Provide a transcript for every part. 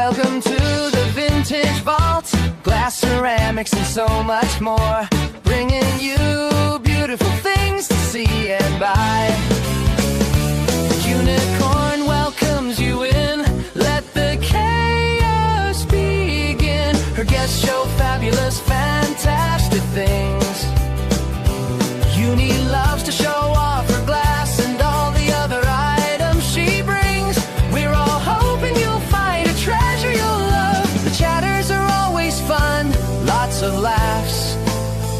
Welcome to the Vintage Vault. Glass, ceramics, and so much more. Bringing you beautiful things to see and buy. Unicorn welcomes you in. Let the chaos begin. Her guests show fabulous, fantastic things. Uni loves to show off her glass and all the other items she brings. We're all hoping you'll find a treasure you'll love. The chatters are always fun, lots of laughs.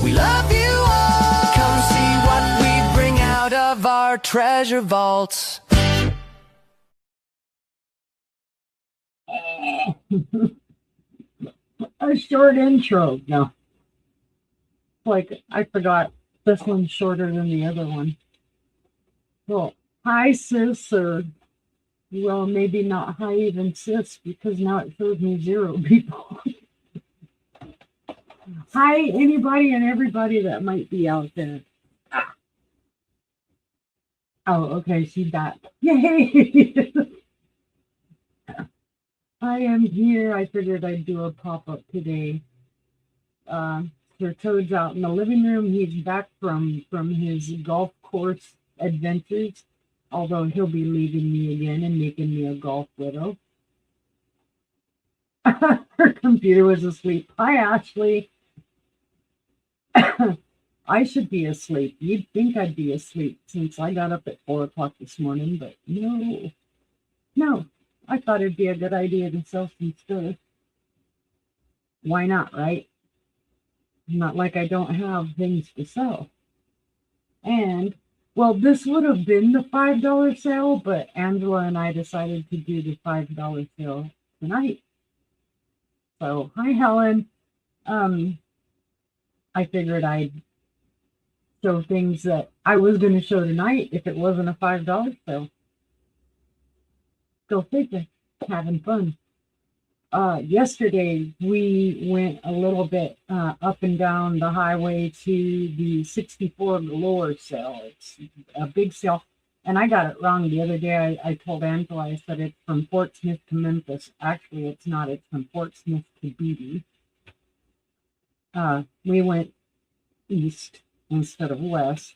We love you all. Come see what we bring out of our treasure vaults. A short intro. No. Like, I forgot this one's shorter than the other one. Well, hi, sis, or, well, maybe not hi, even sis, because now it shows me 0 people. Hi, anybody and everybody that might be out there. Oh, okay, see that. Yay! I am here. I figured I'd do a pop-up today. Sir Toad's out in the living room. He's back from his golf course adventures, although he'll be leaving me again and making me a golf widow. Her computer was asleep. Hi, Ashley. I should be asleep. You'd think I'd be asleep since I got up at 4 o'clock this morning, but no. I thought it'd be a good idea to sell some stuff. Why not, right? Not like I don't have things to sell. And, well, this would have been the $5 sale, but Angela and I decided to do the $5 sale tonight. So, hi, Helen. I figured I'd show things that I was going to show tonight if it wasn't a $5 sale. Go figure. Having fun. Yesterday we went a little bit up and down the highway to the 64 Galore sale. It's a big sale, and I got it wrong the other day. I told Angela, I said it's from Fort Smith to Memphis. Actually, it's not. It's from Fort Smith to Beatty. We went east instead of west.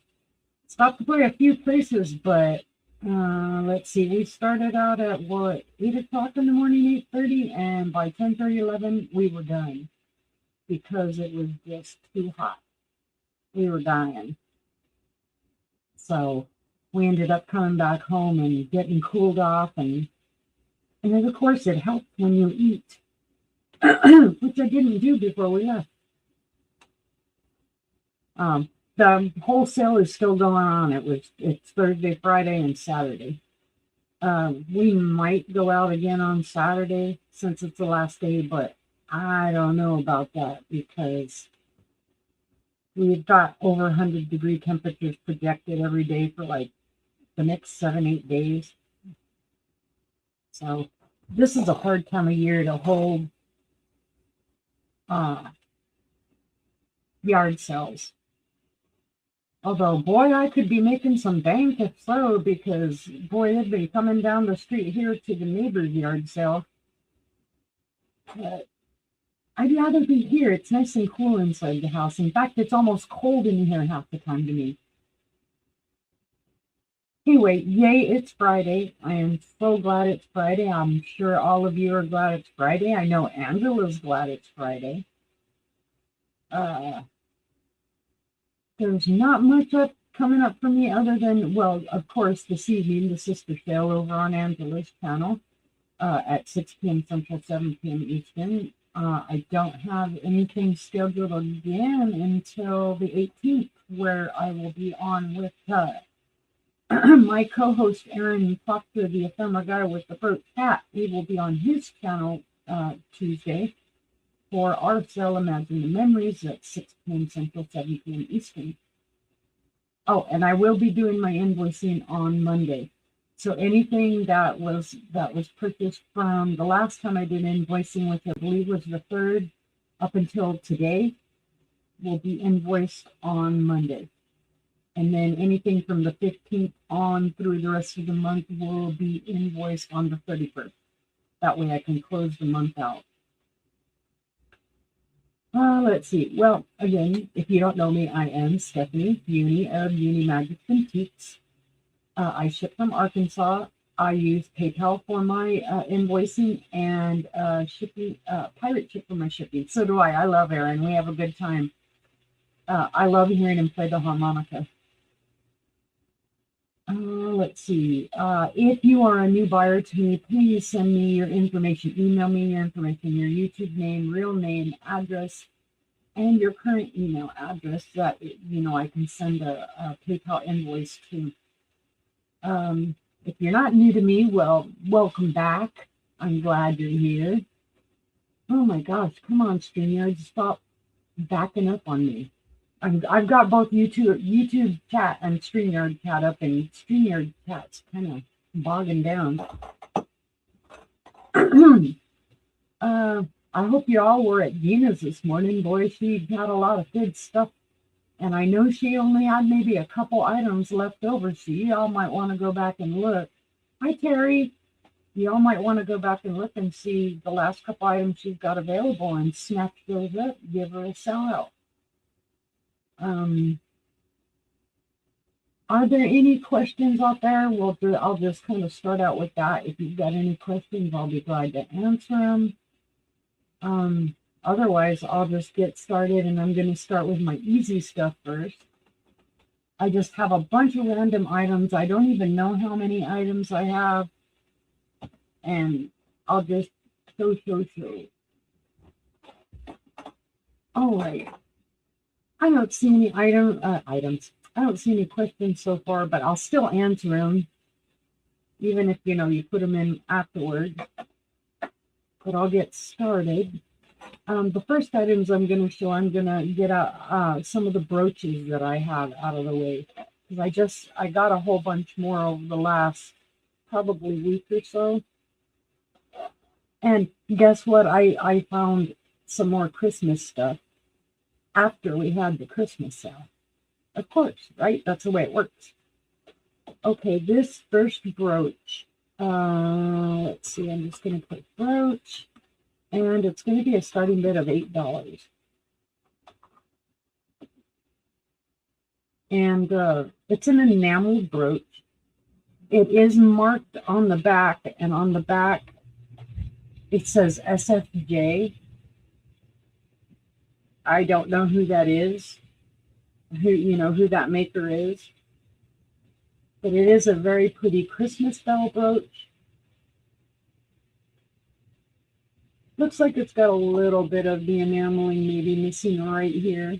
Stopped by a few places, but let's see, we started out at 8 o'clock in the morning, 8:30, and by 10:30, 11, we were done because it was just too hot. We were dying. So we ended up coming back home and getting cooled off, and then of course it helps when you eat, which I didn't do before we left. The whole sale is still going on. It's Thursday, Friday, and Saturday. We might go out again on Saturday since it's the last day, but I don't know about that because we've got over 100-degree temperatures projected every day for like the next 7-8 days. So this is a hard time of year to hold yard sales. Although, boy, I could be making some bank if so, because, boy, they've been coming down the street here to the neighbor's yard sale. But I'd rather be here. It's nice and cool inside the house. In fact, it's almost cold in here half the time to me. Anyway, yay, it's Friday. I am so glad it's Friday. I'm sure all of you are glad it's Friday. I know Angela's glad it's Friday. There's not much coming up for me other than, well, of course, this evening, the sister sale over on Angela's channel at 6 p.m. Central, 7 p.m. Eastern. I don't have anything scheduled again until the 18th, where I will be on with my co-host, Aaron Proctor, the ephemera guy with the Broke Cat. We will be on his channel Tuesday for our sale, Imagine the Memories, at 6 p.m. Central, 7 p.m. Eastern. Oh, and I will be doing my invoicing on Monday. So anything that was purchased from the last time I did invoicing, which I believe was the 3rd, up until today, will be invoiced on Monday. And then anything from the 15th on through the rest of the month will be invoiced on the 31st. That way I can close the month out. Let's see. Well, again, if you don't know me, I am Stephanie Uni of Uni Magics and Teaks. I ship from Arkansas. I use PayPal for my invoicing and shipping, pirate ship for my shipping. So do I. I love Aaron. We have a good time. I love hearing him play the harmonica. Let's see. If you are a new buyer to me, please send me your information. Email me your information, your YouTube name, real name, address, and your current email address that, you know, I can send a PayPal invoice to. If you're not new to me, well, welcome back. I'm glad you're here. Oh my gosh, come on, StreamYard, stop backing up on me. I've got both YouTube chat and StreamYard chat up, and StreamYard chat's kind of bogging down. I hope you all were at Gina's this morning. Boy, she had a lot of good stuff. And I know she only had maybe a couple items left over, so you all might want to go back and look. Hi, Terry. You all might want to go back and look and see the last couple items she's got available and snatch those up, give her a sellout. Are there any questions out there? Well, I'll just kind of start out with that. If you've got any questions, I'll be glad to answer them. Otherwise, I'll just get started, and I'm going to start with my easy stuff first. I just have a bunch of random items. I don't even know how many items I have, and I'll just show. All right. I don't see any items. I don't see any questions so far, but I'll still answer them, even if, you know, you put them in afterward. But I'll get started. The first items I'm going to show, I'm going to get out some of the brooches that I have out of the way. Because I got a whole bunch more over the last probably week or so. And guess what? I found some more Christmas stuff after we had the Christmas sale. Of course, right? That's the way it works. Okay, this first brooch. Let's see, I'm just going to put brooch. And it's going to be a starting bid of $8. And it's an enameled brooch. It is marked on the back, and on the back it says SFJ. I don't know who that is, who that maker is. But it is a very pretty Christmas bell brooch. Looks like it's got a little bit of the enameling maybe missing right here.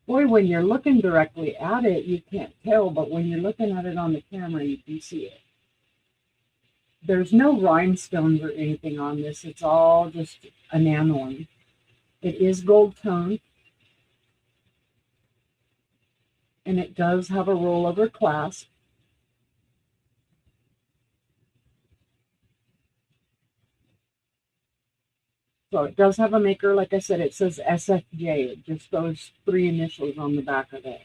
Boy, when you're looking directly at it, you can't tell, but when you're looking at it on the camera, you can see it. There's no rhinestones or anything on this. It's all just enameling. It is gold toned. And it does have a rollover clasp. So it does have a maker. Like I said, it says SFJ. It just those 3 initials on the back of it.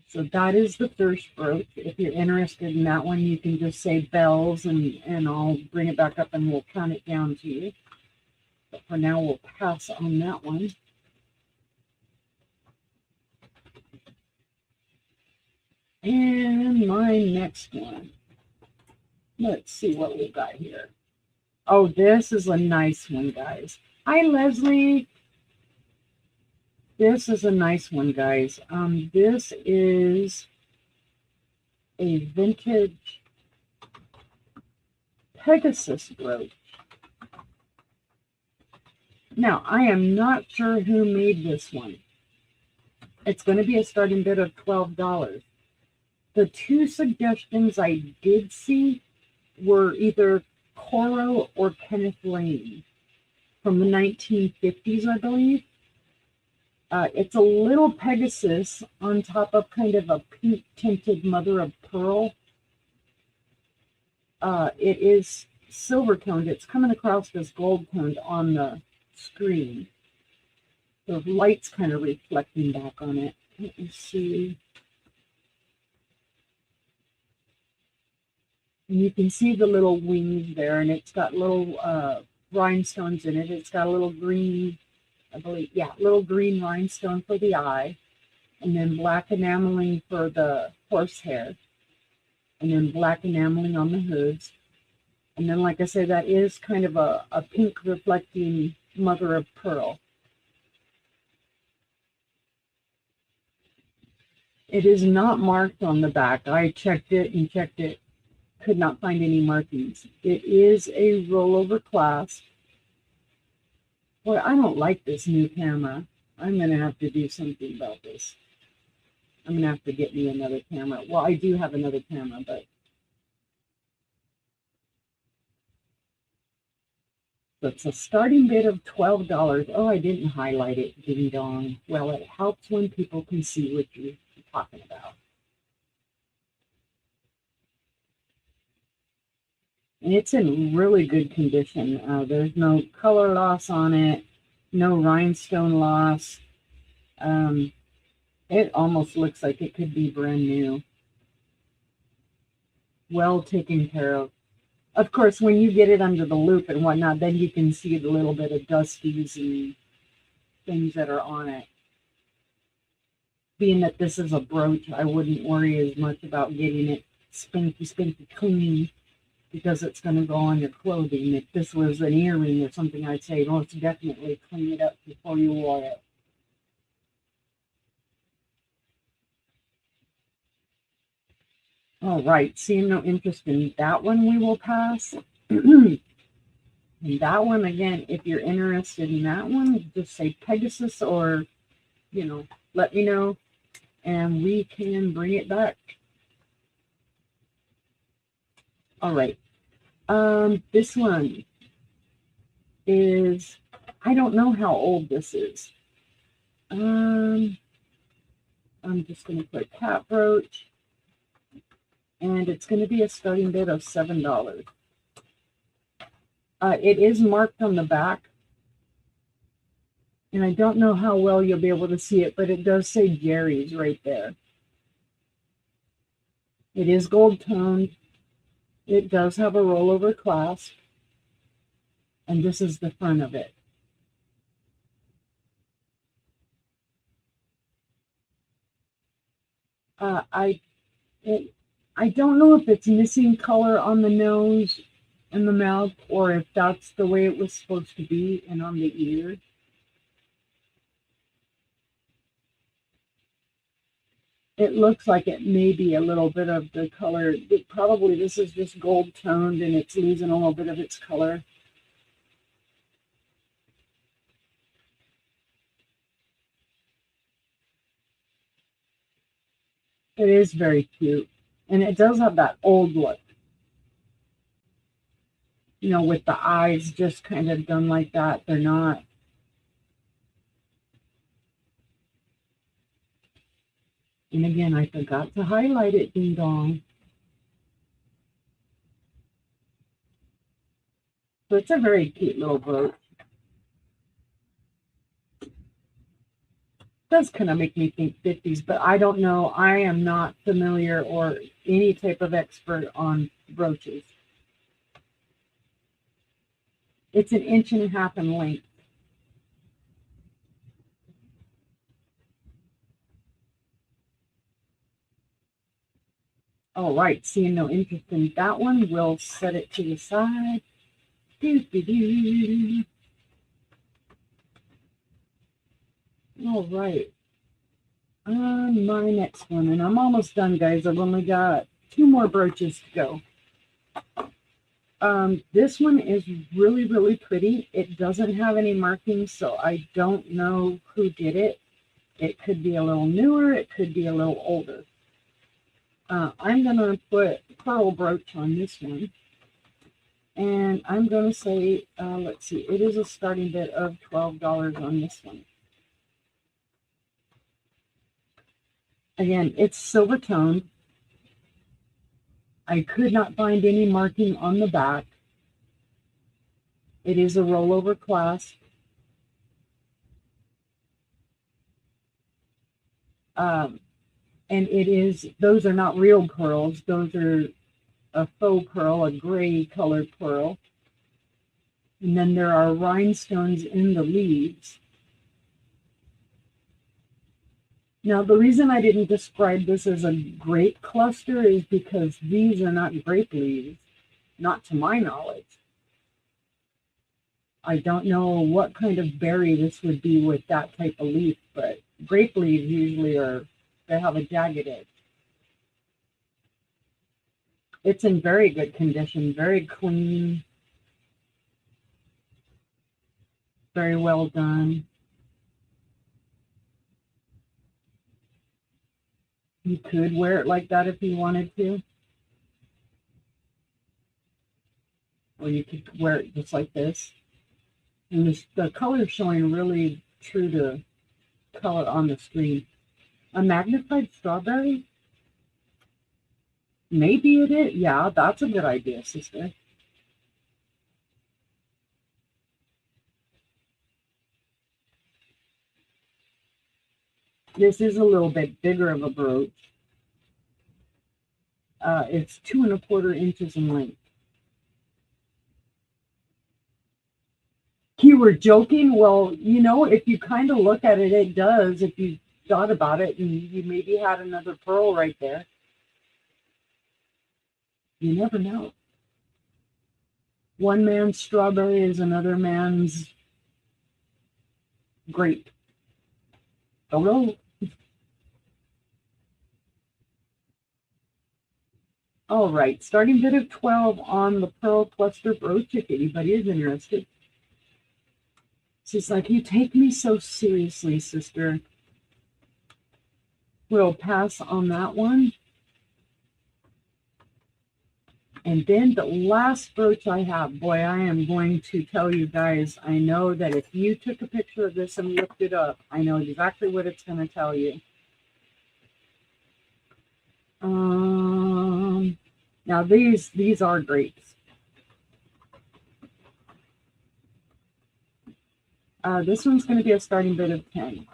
So that is the first brooch. If you're interested in that one, you can just say bells and I'll bring it back up and we'll count it down to you. But for now, we'll pass on that one. And my next one. Let's see what we got here. Oh, this is a nice one, guys. Hi, Leslie. This is a nice one, guys. This is a vintage Pegasus brooch. Now, I am not sure who made this one. It's going to be a starting bid of $12. The 2 suggestions I did see were either Coro or Kenneth Lane from the 1950s, I believe. It's a little Pegasus on top of kind of a pink tinted mother of pearl. It is silver toned. It's coming across as gold toned on the screen. The light's kind of reflecting back on it. Let me see. And you can see the little wings there, and it's got little rhinestones in it. It's got a little green, I believe, yeah, little green rhinestone for the eye, and then black enameling for the horsehair, and then black enameling on the hooves. And then, like I said, that is kind of a pink reflecting mother of pearl. It is not marked on the back. I checked it and checked it. Could not find any markings. It is a rollover clasp. Boy, I don't like this new camera. I'm going to have to do something about this. I'm going to have to get me another camera. Well, I do have another camera, but it's a starting bid of $12. Oh, I didn't highlight it. Ding dong. Well, it helps when people can see what you're talking about. And it's in really good condition. There's no color loss on it, no rhinestone loss. It almost looks like it could be brand new. Well taken care of. Of course, when you get it under the loupe and whatnot, then you can see the little bit of dusties and things that are on it. Being that this is a brooch, I wouldn't worry as much about getting it spanky clean, because it's going to go on your clothing. If this was an earring or something, I'd say most definitely clean it up before you wore it. All right, seeing no interest in that one, we will pass. And that one, again, if you're interested in that one, just say Pegasus, or, let me know, and we can bring it back. All right. This one is, I don't know how old this is. I'm just going to put cat brooch, and it's going to be a starting bid of $7. It is marked on the back, and I don't know how well you'll be able to see it, but it does say Jerry's right there. It is gold toned. It does have a rollover clasp, and this is the front of it. I don't know if it's missing color on the nose and the mouth, or if that's the way it was supposed to be, and on the ear. It looks like it may be a little bit of the color. Probably this is just gold toned and it's losing a little bit of its color. It is very cute. And it does have that old look. With the eyes just kind of done like that. They're not. And again, I forgot to highlight it, ding dong. So it's a very cute little brooch. Does kind of make me think 50s, but I don't know. I am not familiar or any type of expert on brooches. It's 1.5 inches in length. All right, seeing no interest in that one, we'll set it to the side. All right. On my next one, and I'm almost done, guys. I've only got 2 more brooches to go. This one is really, really pretty. It doesn't have any markings, so I don't know who did it. It could be a little newer. It could be a little older. I'm going to put pearl brooch on this one. And I'm going to say, let's see, it is a starting bid of $12 on this one. Again, it's silver toned. I could not find any marking on the back. It is a rollover clasp. And those are not real pearls. Those are a faux pearl, a gray colored pearl. And then there are rhinestones in the leaves. Now, the reason I didn't describe this as a grape cluster is because these are not grape leaves, not to my knowledge. I don't know what kind of berry this would be with that type of leaf, but grape leaves usually they have a jagged edge. It's in very good condition, very clean, very well done. You could wear it like that if you wanted to. Or you could wear it just like this. And the color is showing really true to color on the screen. A magnified strawberry? Maybe it is. Yeah, that's a good idea, sister. This is a little bit bigger of a brooch. It's 2¼ inches in length. You were joking? Well, you know, if you kind of look at it, it does. If you thought about it and you maybe had another pearl right there. You never know. One man's strawberry is another man's grape. Don't know. All right, starting bid of 12 on the pearl cluster brooch if anybody is interested. She's like, you take me so seriously, sister. We'll pass on that one. And then the last brooch I have, boy, I am going to tell you guys, I know that if you took a picture of this and looked it up, I know exactly what it's going to tell you. Now these are grapes. This one's going to be a starting bid of 10.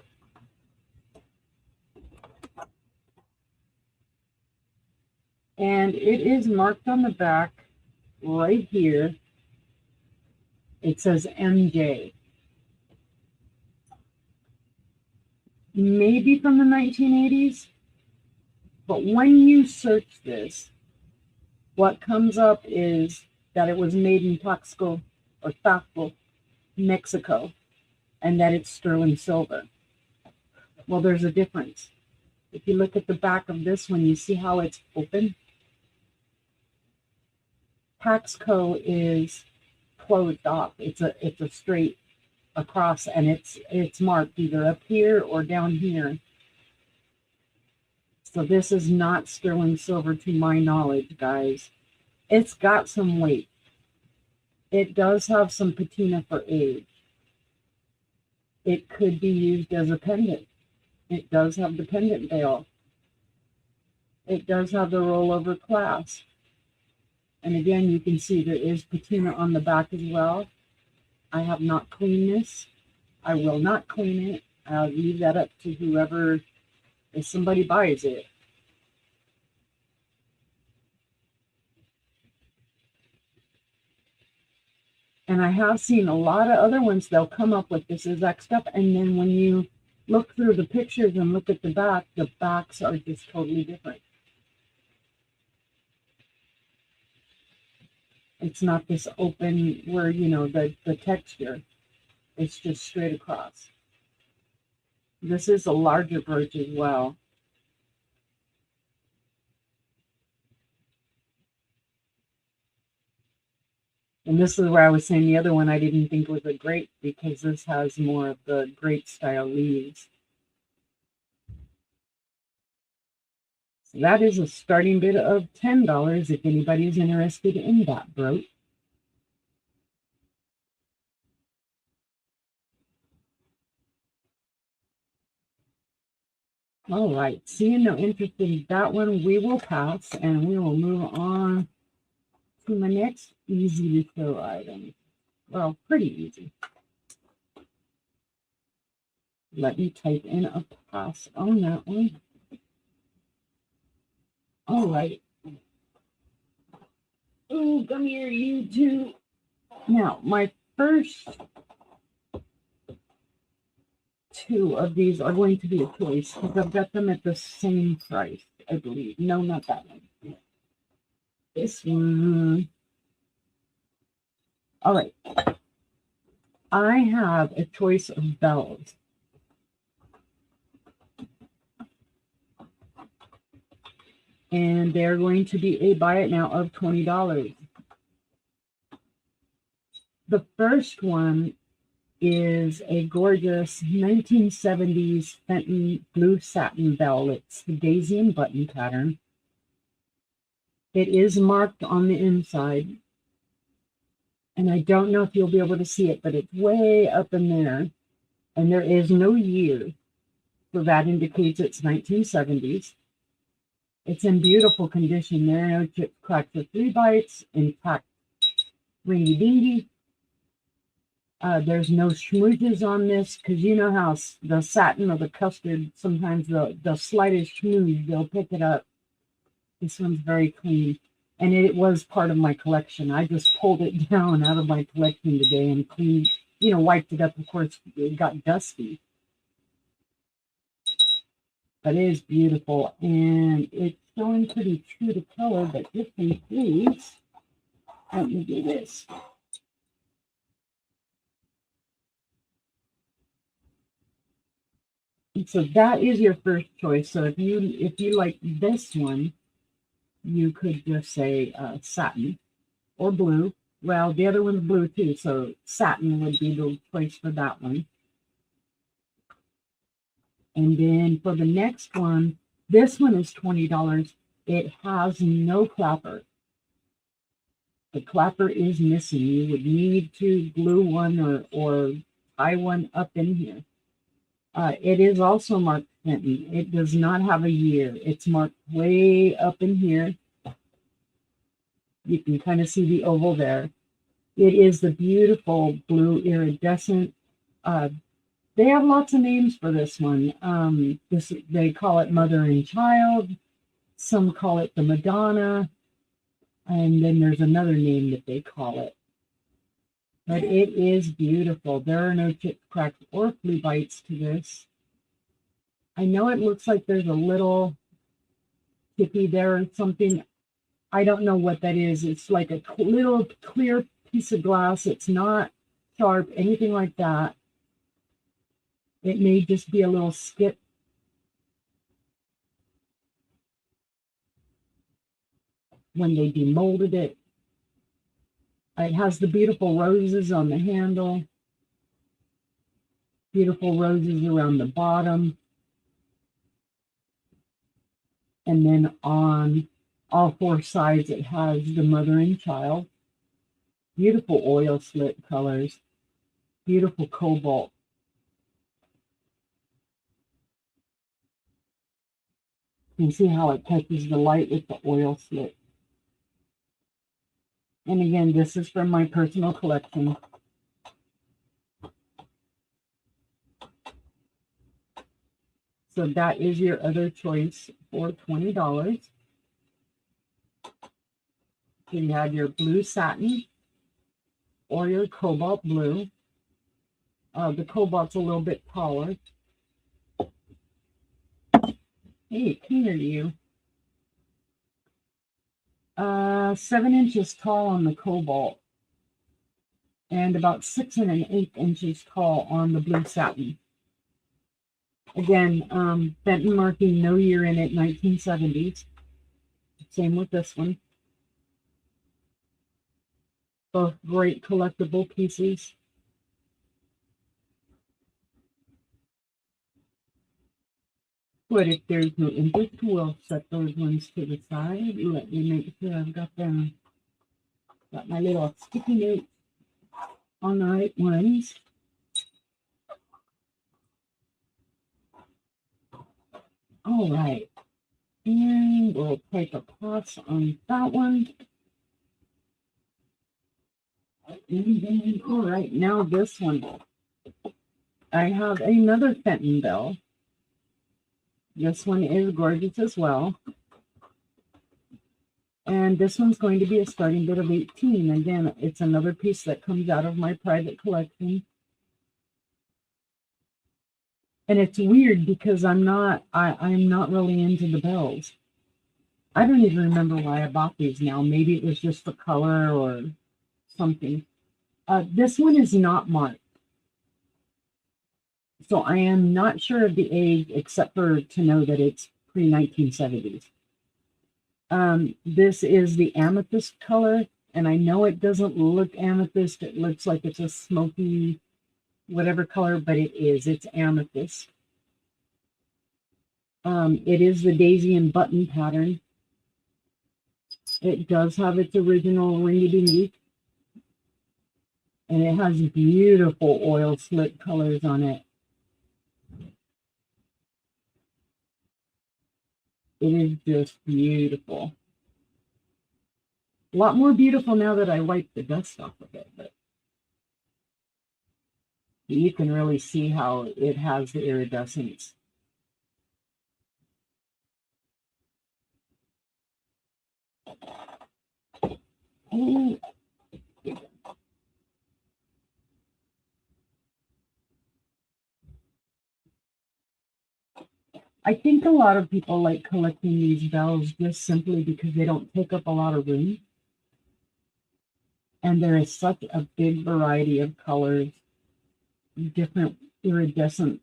And it is marked on the back right here. It says MJ. Maybe from the 1980s. But when you search this, what comes up is that it was made in Taxco, Mexico, and that it's sterling silver. Well, there's a difference. If you look at the back of this one, you see how it's open? Taxco is closed off. It's a straight across, and it's marked either up here or down here. So this is not sterling silver to my knowledge, guys. It's got some weight. It does have some patina for age. It could be used as a pendant. It does have the pendant veil. It does have the rollover clasp. And again, you can see there is patina on the back as well. I have not cleaned this. I will not clean it. I'll leave that up to whoever, if somebody buys it. And I have seen a lot of other ones, they'll come up with this exact stuff. And then when you look through the pictures and look at the backs are just totally different. It's not this open where, you know, the texture. It's just straight across. This is a larger brooch as well. And this is where I was saying the other one I didn't think was a grape, because this has more of the grape style leaves. So that is a starting bid of $10 if anybody is interested in that brooch. All right, seeing no interest in that one, we will pass and we will move on to my next easy to throw item. Well, pretty easy. Let me type in a pass on that one. All right. Oh, come here, you two. Now, my first two of these are going to be a choice because I've got them at the same price, I believe. No, not that one. This one. All right. I have a choice of bells. And they're going to be a buy it now of $20. The first one is a gorgeous 1970s Fenton blue satin bell. It's the daisy and button pattern. It is marked on the inside. And I don't know if you'll be able to see it, but it's way up in there. And there is no year. So that indicates it's 1970s. It's in beautiful condition. There are no chips, cracks, or flea bites. Intact, ringy dingy. There's no schmooges on this because you know how the satin or the custard, sometimes the slightest schmooze, they'll pick it up. This one's very clean. And it was part of my collection. I just pulled it down out of my collection today and cleaned, wiped it up. Of course, it got dusty. But it is beautiful. And it's showing pretty true to color, but just in case, let me do this. And so that is your first choice. So if you like this one, you could just say satin or blue. Well, the other one's blue too, so satin would be the choice for that one. And then for the next one, this one is $20. It has no clapper. The clapper is missing. You would need to glue one or tie one up in here. It is also marked Fenton. It does not have a year. It's marked way up in here. You can kind of see the oval there. It is the beautiful blue iridescent. They have lots of names for this one. They call it Mother and Child. Some call it the Madonna. And then there's another name that they call it. But it is beautiful. There are no chips, cracks, or flea bites to this. I know it looks like there's a little tippy there or something. I don't know what that is. It's like a little clear piece of glass. It's not sharp, anything like that. It may just be a little skip. When they demolded it. It has the beautiful roses on the handle. Beautiful roses around the bottom. And then on all four sides, it has the mother and child. Beautiful oil slit colors. Beautiful cobalt. You can see how it touches the light with the oil slit. And again, this is from my personal collection. So that is your other choice for $20. So you have your blue satin or your cobalt blue. The cobalt's a little bit taller. Hey, come here, you. 7 inches tall on the cobalt and about 6 1/8 inches tall on the blue satin. Again, Fenton marking, no year in it, 1970s. Same with this one. Both great collectible pieces. But if there's no interest, we'll set those ones to the side. Let me make sure I've got them. Got my little sticky notes on the right ones. All right. And we'll take a pass on that one. And then, all right, now this one. I have another Fenton bell. This one is gorgeous as well. And this one's going to be a starting bid of 18. Again, it's another piece that comes out of my private collection. And it's weird because I'm not really into the bells. I don't even remember why I bought these now. Maybe it was just the color or something. This one is not marked. So I am not sure of the age, except for to know that it's pre-1970s. This is the amethyst color, and I know it doesn't look amethyst. It looks like it's a smoky, whatever color, but it is. It's amethyst. It is the daisy and button pattern. It does have its original ringy-dingy, and it has beautiful oil slick colors on it. It is just beautiful. A lot more beautiful now that I wiped the dust off of it, but you can really see how it has the iridescence. Oh. I think a lot of people like collecting these bells just simply because they don't take up a lot of room. And there is such a big variety of colors, different iridescent,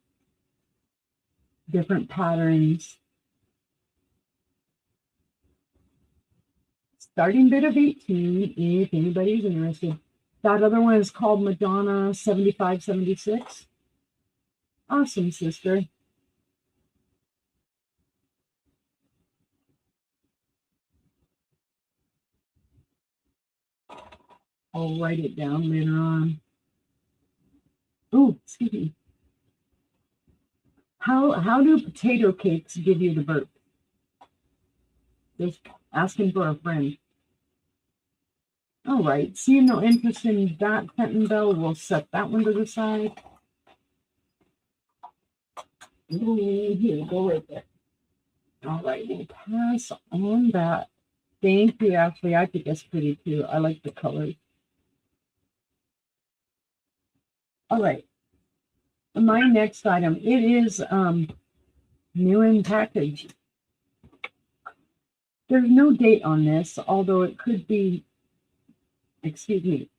different patterns. Starting bid of 18, if anybody's interested. That other one is called Madonna 7576. Awesome, sister. I'll write it down later on. Oh, excuse me. How do potato cakes give you the burp? Just asking for a friend. All right, seeing no interest in that Fenton bell, we'll set that one to the side. Ooh, here, go right there. All right, we'll pass on that. Thank you, Ashley. I think that's pretty too. I like the colors. All right. My next item, it is new in package. There's no date on this, although it could be, excuse me.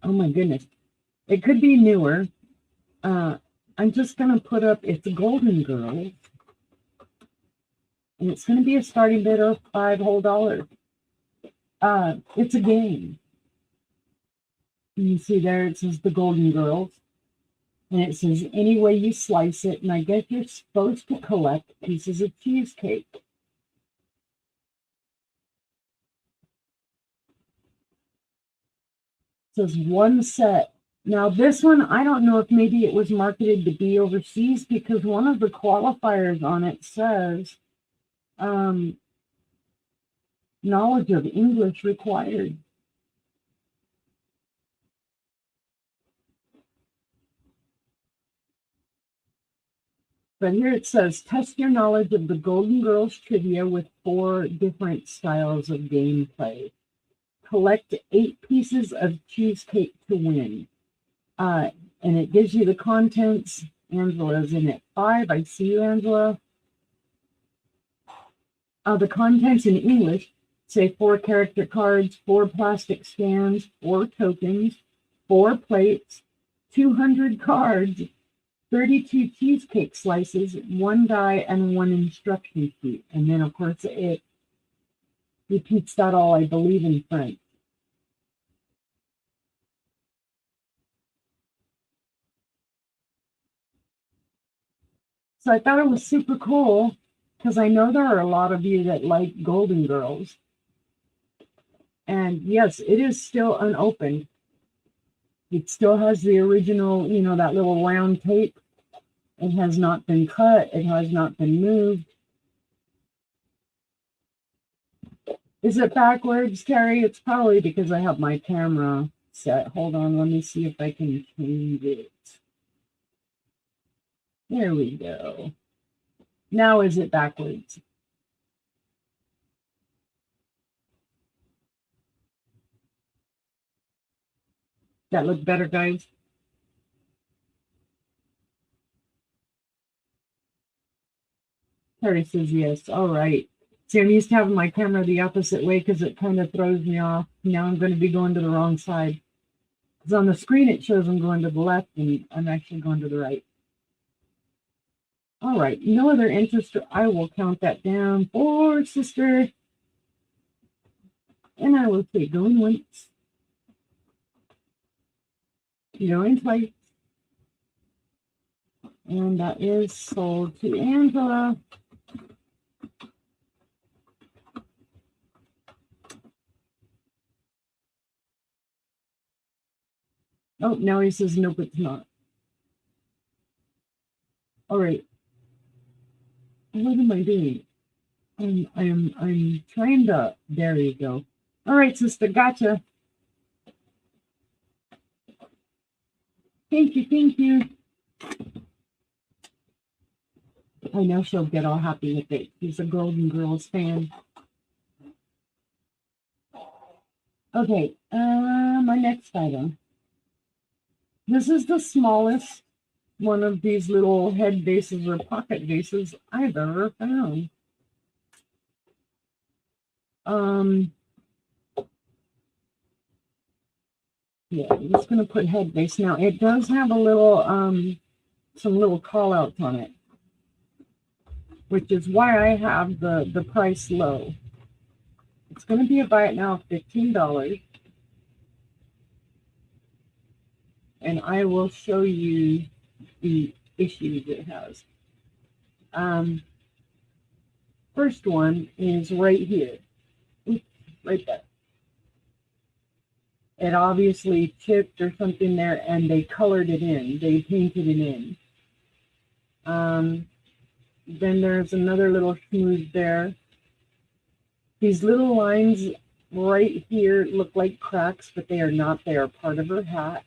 Oh my goodness. It could be newer. I'm just going to put up, it's Golden Girls. And it's going to be a starting bid of $5 whole. It's a game. You see there, it says the Golden Girls. And it says, any way you slice it. And I guess you're supposed to collect pieces of cheesecake. It says one set. Now this one, I don't know if maybe it was marketed to be overseas because one of the qualifiers on it says knowledge of English required. But here it says, test your knowledge of the Golden Girls trivia with 4 different styles of gameplay. Collect 8 pieces of cheesecake to win. And it gives you the contents. Angela's in at 5. I see you, Angela. The contents in English say 4 character cards, 4 plastic stands, 4 tokens, 4 plates, 200 cards, 32 cheesecake slices, 1 die, and 1 instruction sheet. And then, of course, it repeats that all, I believe, in French. So I thought it was super cool because I know there are a lot of you that like Golden Girls. And yes, it is still unopened. It still has the original, you know, that little round tape. It has not been cut. It has not been moved. Is it backwards, Terry? It's probably because I have my camera set. Hold on, let me see if I can change it. There we go. Now is it backwards? That look better, guys? Terry says yes. All right. See, I'm used to having my camera the opposite way because it kind of throws me off. Now I'm going to be going to the wrong side. Because on the screen it shows I'm going to the left and I'm actually going to the right. All right. No other interest. I will count that down. 4, sister. And I will say going once. Going twice. And that is sold to Angela. Oh, now he says nope, it's not. All right. What am I doing? I'm trying to. There you go. All right, sister, gotcha. Thank you, thank you. I know she'll get all happy with it. She's a Golden Girls fan. Okay, my next item. This is the smallest one of these little head vases or pocket vases I've ever found. Yeah, I'm just gonna put head vase. Now it does have a little some little call outs on it, which is why I have the price low. It's gonna be a buy it now of $15. And I will show you the issues it has. First one is right here. Oops, right there. It obviously chipped or something there, and they colored it in. They painted it in. Then there's another little schmooze there. These little lines right here look like cracks, but they are not. They are part of her hat.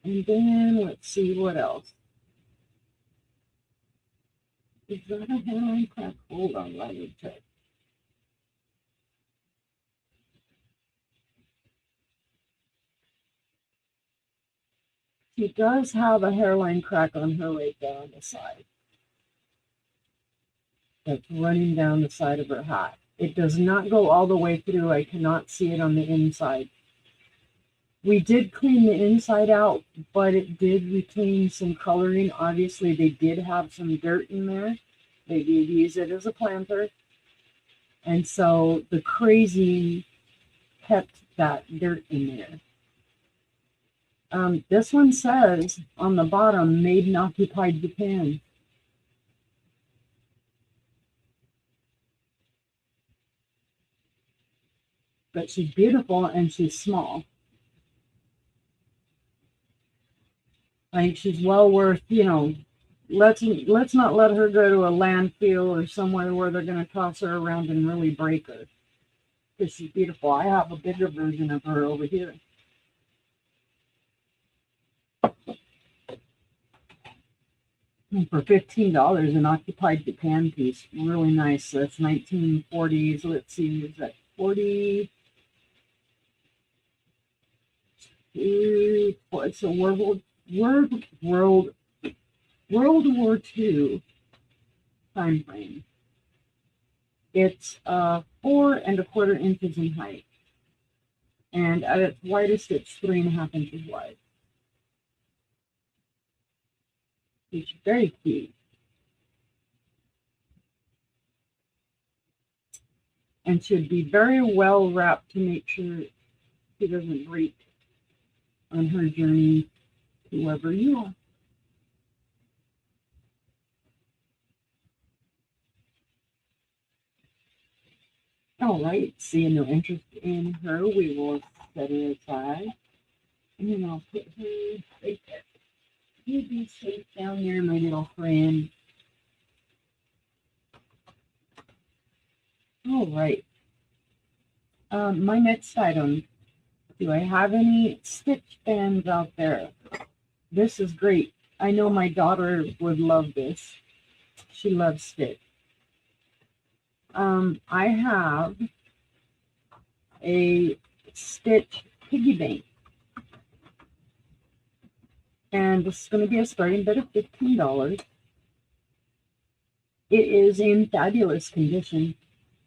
And then let's see what else. Is that a hairline crack? Hold on, let me check. She does have a hairline crack on her right there on the side. That's running down the side of her hat. It does not go all the way through. I cannot see it on the inside. We did clean the inside out, but it did retain some coloring. Obviously, they did have some dirt in there. They did use it as a planter. And so the crazy kept that dirt in there. This one says on the bottom, made in occupied Japan. But she's beautiful and she's small. I think she's well worth, let's not let her go to a landfill or somewhere where they're going to toss her around and really break her. Because she's beautiful. I have a bigger version of her over here. And for $15, an occupied Japan piece. Really nice. So that's 1940s. Let's see, is that 40? It's a World War II time frame. It's 4 1/4 inches in height, and at its widest, it's 3.5 inches wide. It's very cute, and should be very well wrapped to make sure she doesn't break on her journey, whoever you are. All right, seeing no interest in her, we will set her aside. And then I'll put her right there. You be safe down there, my little friend. All right. My next item. Do I have any Stitch fans out there? This is great. I know my daughter would love this. She loves Stitch. I have a Stitch piggy bank. And this is going to be a starting bid of $15. It is in fabulous condition,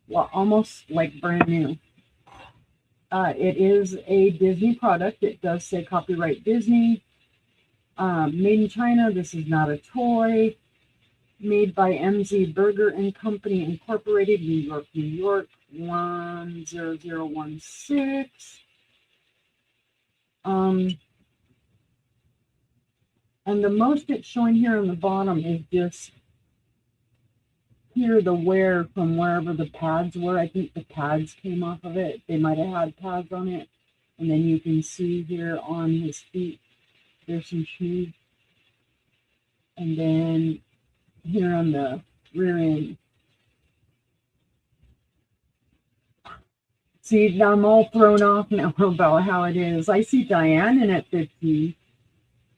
well, almost like brand new. It is a Disney product. It does say copyright Disney. Made in China. This is not a toy. Made by MZ Burger and Company Incorporated, New York, New York, 10016. And the most it's showing here on the bottom is just here the wear from wherever the pads were. I think the pads came off of it. They might have had pads on it. And then you can see here on his feet, there's some shoes. And then here on the rear end. See, I'm all thrown off now about how it is. I see Diane in at 15.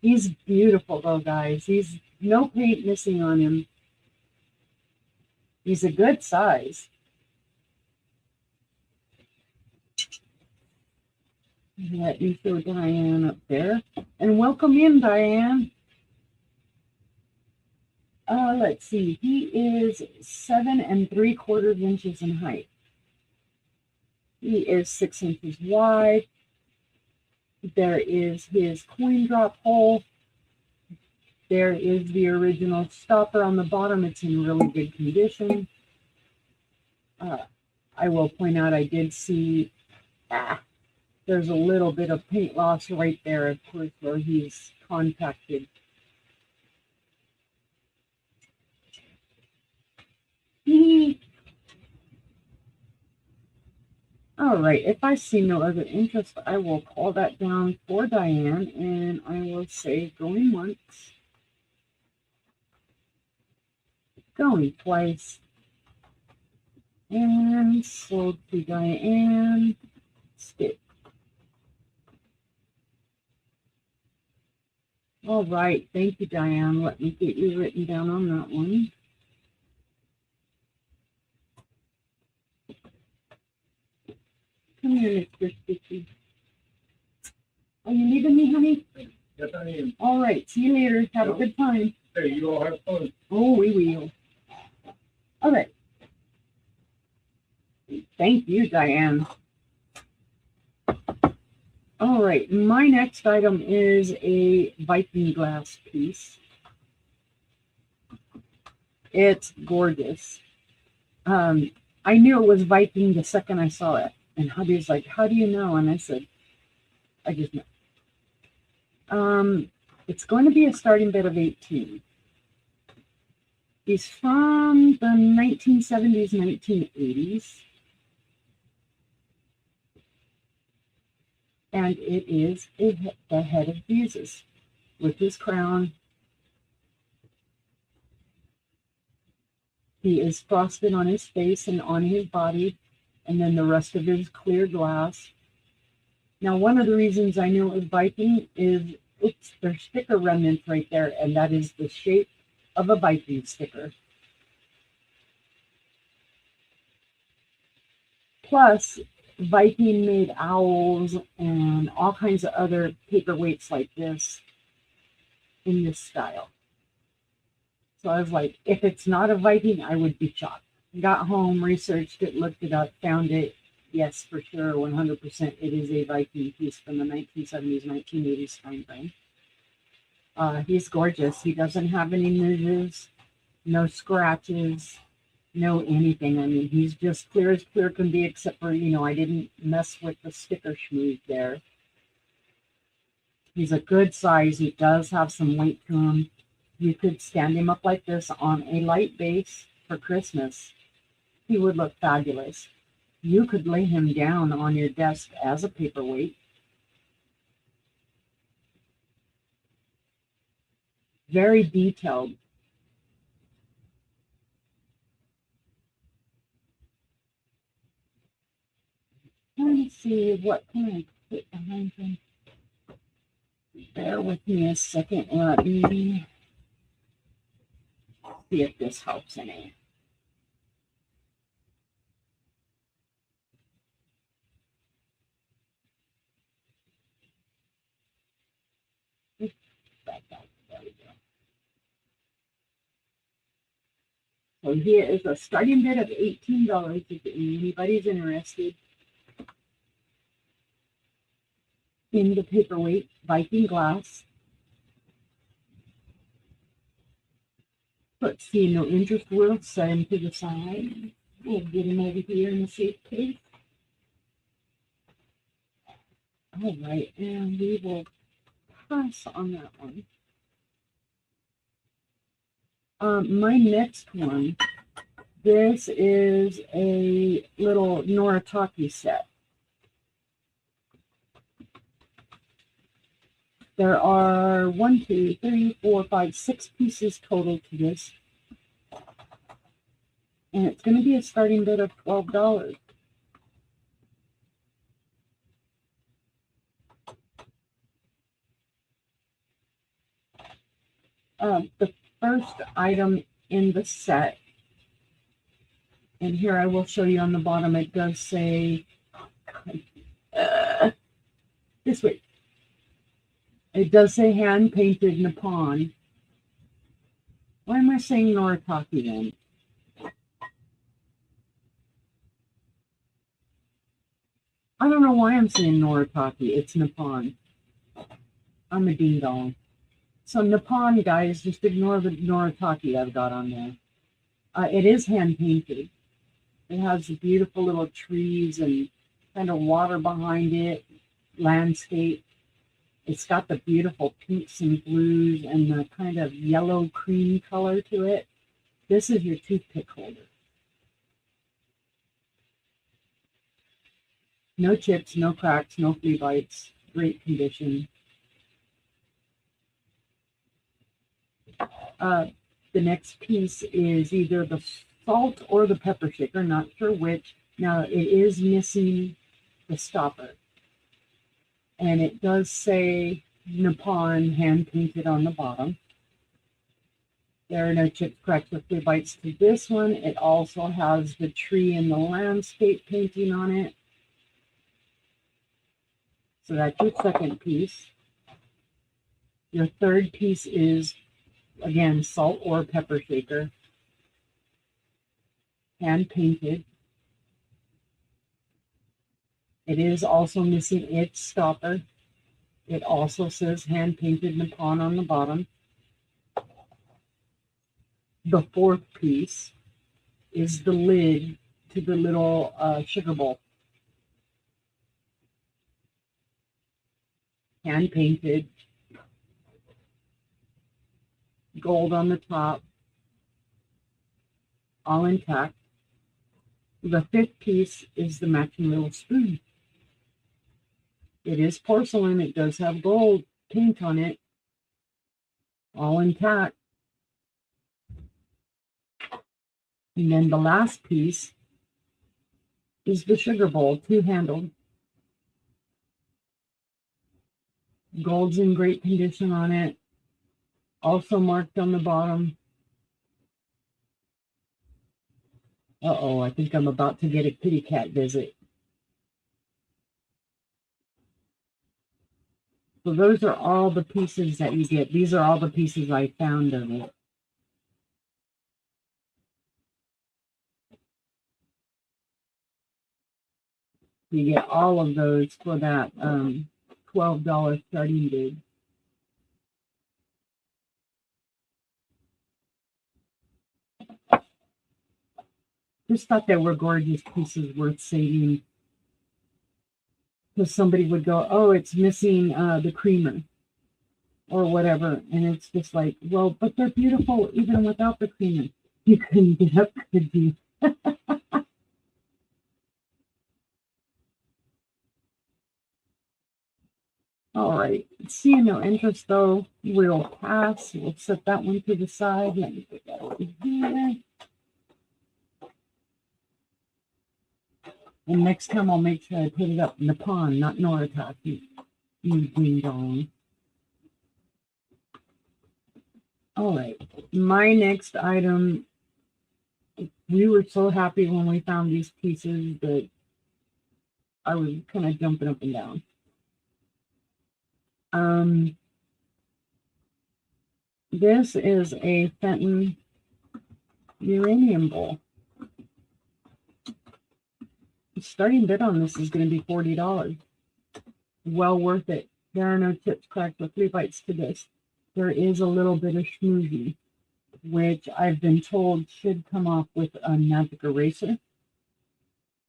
He's beautiful though, guys. He's no paint missing on him. He's a good size. Let me throw Diane up there. And welcome in, Diane. Let's see. He is 7 3/4 inches in height. He is 6 inches wide. There is his coin drop hole. There is the original stopper on the bottom. It's in really good condition. I will point out I did see there's a little bit of paint loss right there, of course, where he's contacted. All right, if I see no other interest, I will call that down for Diane, and I will say going once, going twice, and sold to Diane. Skip. All right, thank you, Diane. Let me get you written down on that one. Come here, Mr. Sticky. Are you leaving me, honey? Yes, I am. All right, see you later. Have a good time. Hey, you all have fun. Oh, we will. All right. Thank you, Diane. All right, my next item is a Viking glass piece. It's gorgeous. I knew it was Viking the second I saw it. And hubby's like, how do you know? And I said, I just know. It's going to be a starting bid of 18. He's from the 1970s, 1980s. And it is the head of Jesus with his crown. He is frosted on his face and on his body, and then the rest of it is clear glass. Now, one of the reasons I knew it was Viking is their sticker remnants right there, and that is the shape of a Viking sticker. Plus, Viking made owls and all kinds of other paperweights like this in this style. So I was like, if it's not a Viking, I would be shocked. Got home, researched it, looked it up, found it. Yes, for sure, 100%, it is a Viking piece from the 1970s, 1980s time frame. He's gorgeous. He doesn't have any nudges, no scratches, no anything. I mean, he's just clear as clear can be, except for, I didn't mess with the sticker schmooze there. He's a good size. He does have some weight to him. You could stand him up like this on a light base for Christmas. He would look fabulous. You could lay him down on your desk as a paperweight. Very detailed. Let's see, what can I put behind him? Bear with me a second. Let me see if this helps any. Back we go. So here is a starting bid of $18 if anybody's interested in the paperweight Viking glass. Let's see, no interest, we'll set him to the side. We'll get him over here in the safe case. All right, and we will pass on that one. My next one, this is a little Noritake set. There are 1, 2, 3, 4, 5, 6 pieces total to this. And it's going to be a starting bid of $12. The first item in the set, and here I will show you on the bottom, it does say, this way. It does say hand painted Nippon. Why am I saying Noritake then? I don't know why I'm saying Noritake. It's Nippon. I'm a ding dong. So Nippon, guys, just ignore the Noritake I've got on there. It is hand painted. It has beautiful little trees and kind of water behind it, landscape. It's got the beautiful pinks and blues and the kind of yellow cream color to it. This is your toothpick holder. No chips, no cracks, no flea bites. Great condition. The next piece is either the salt or the pepper shaker, not sure which. Now, it is missing the stopper. And it does say Nippon hand painted on the bottom. There are no chips, cracks, or flea bites to this one. It also has the tree and the landscape painting on it. So that's your second piece. Your third piece is, again, salt or pepper shaker. Hand painted. It is also missing its stopper. It also says hand painted Nippon on the bottom. The fourth piece is the lid to the little sugar bowl. Hand painted. Gold on the top. All intact. The fifth piece is the matching little spoon. It is porcelain. It does have gold paint on it. All intact. And then the last piece is the sugar bowl, two-handled. Gold's in great condition on it. Also marked on the bottom. Uh-oh, I think I'm about to get a kitty cat visit. So those are all the pieces that you get. These are all the pieces I found of it. You get all of those for that $12 starting bid. Just thought they were gorgeous pieces worth saving. Because somebody would go, oh, it's missing the creamer or whatever. And it's just like, well, but they're beautiful even without the creamer. You couldn't get up, could you? All right. Seeing no interest, though, we'll pass. We'll set that one to the side. Let me put that over here. And next time I'll make sure I put it up Nippon, not Noritake. You ding dong. All right. My next item, we were so happy when we found these pieces that I was kind of jumping up and down. This is a Fenton uranium bowl. The starting bid on this is going to be $40. Well worth it. There are no tips cracked or 3 bites to this. There is a little bit of schmoozy, which I've been told should come off with a magic eraser.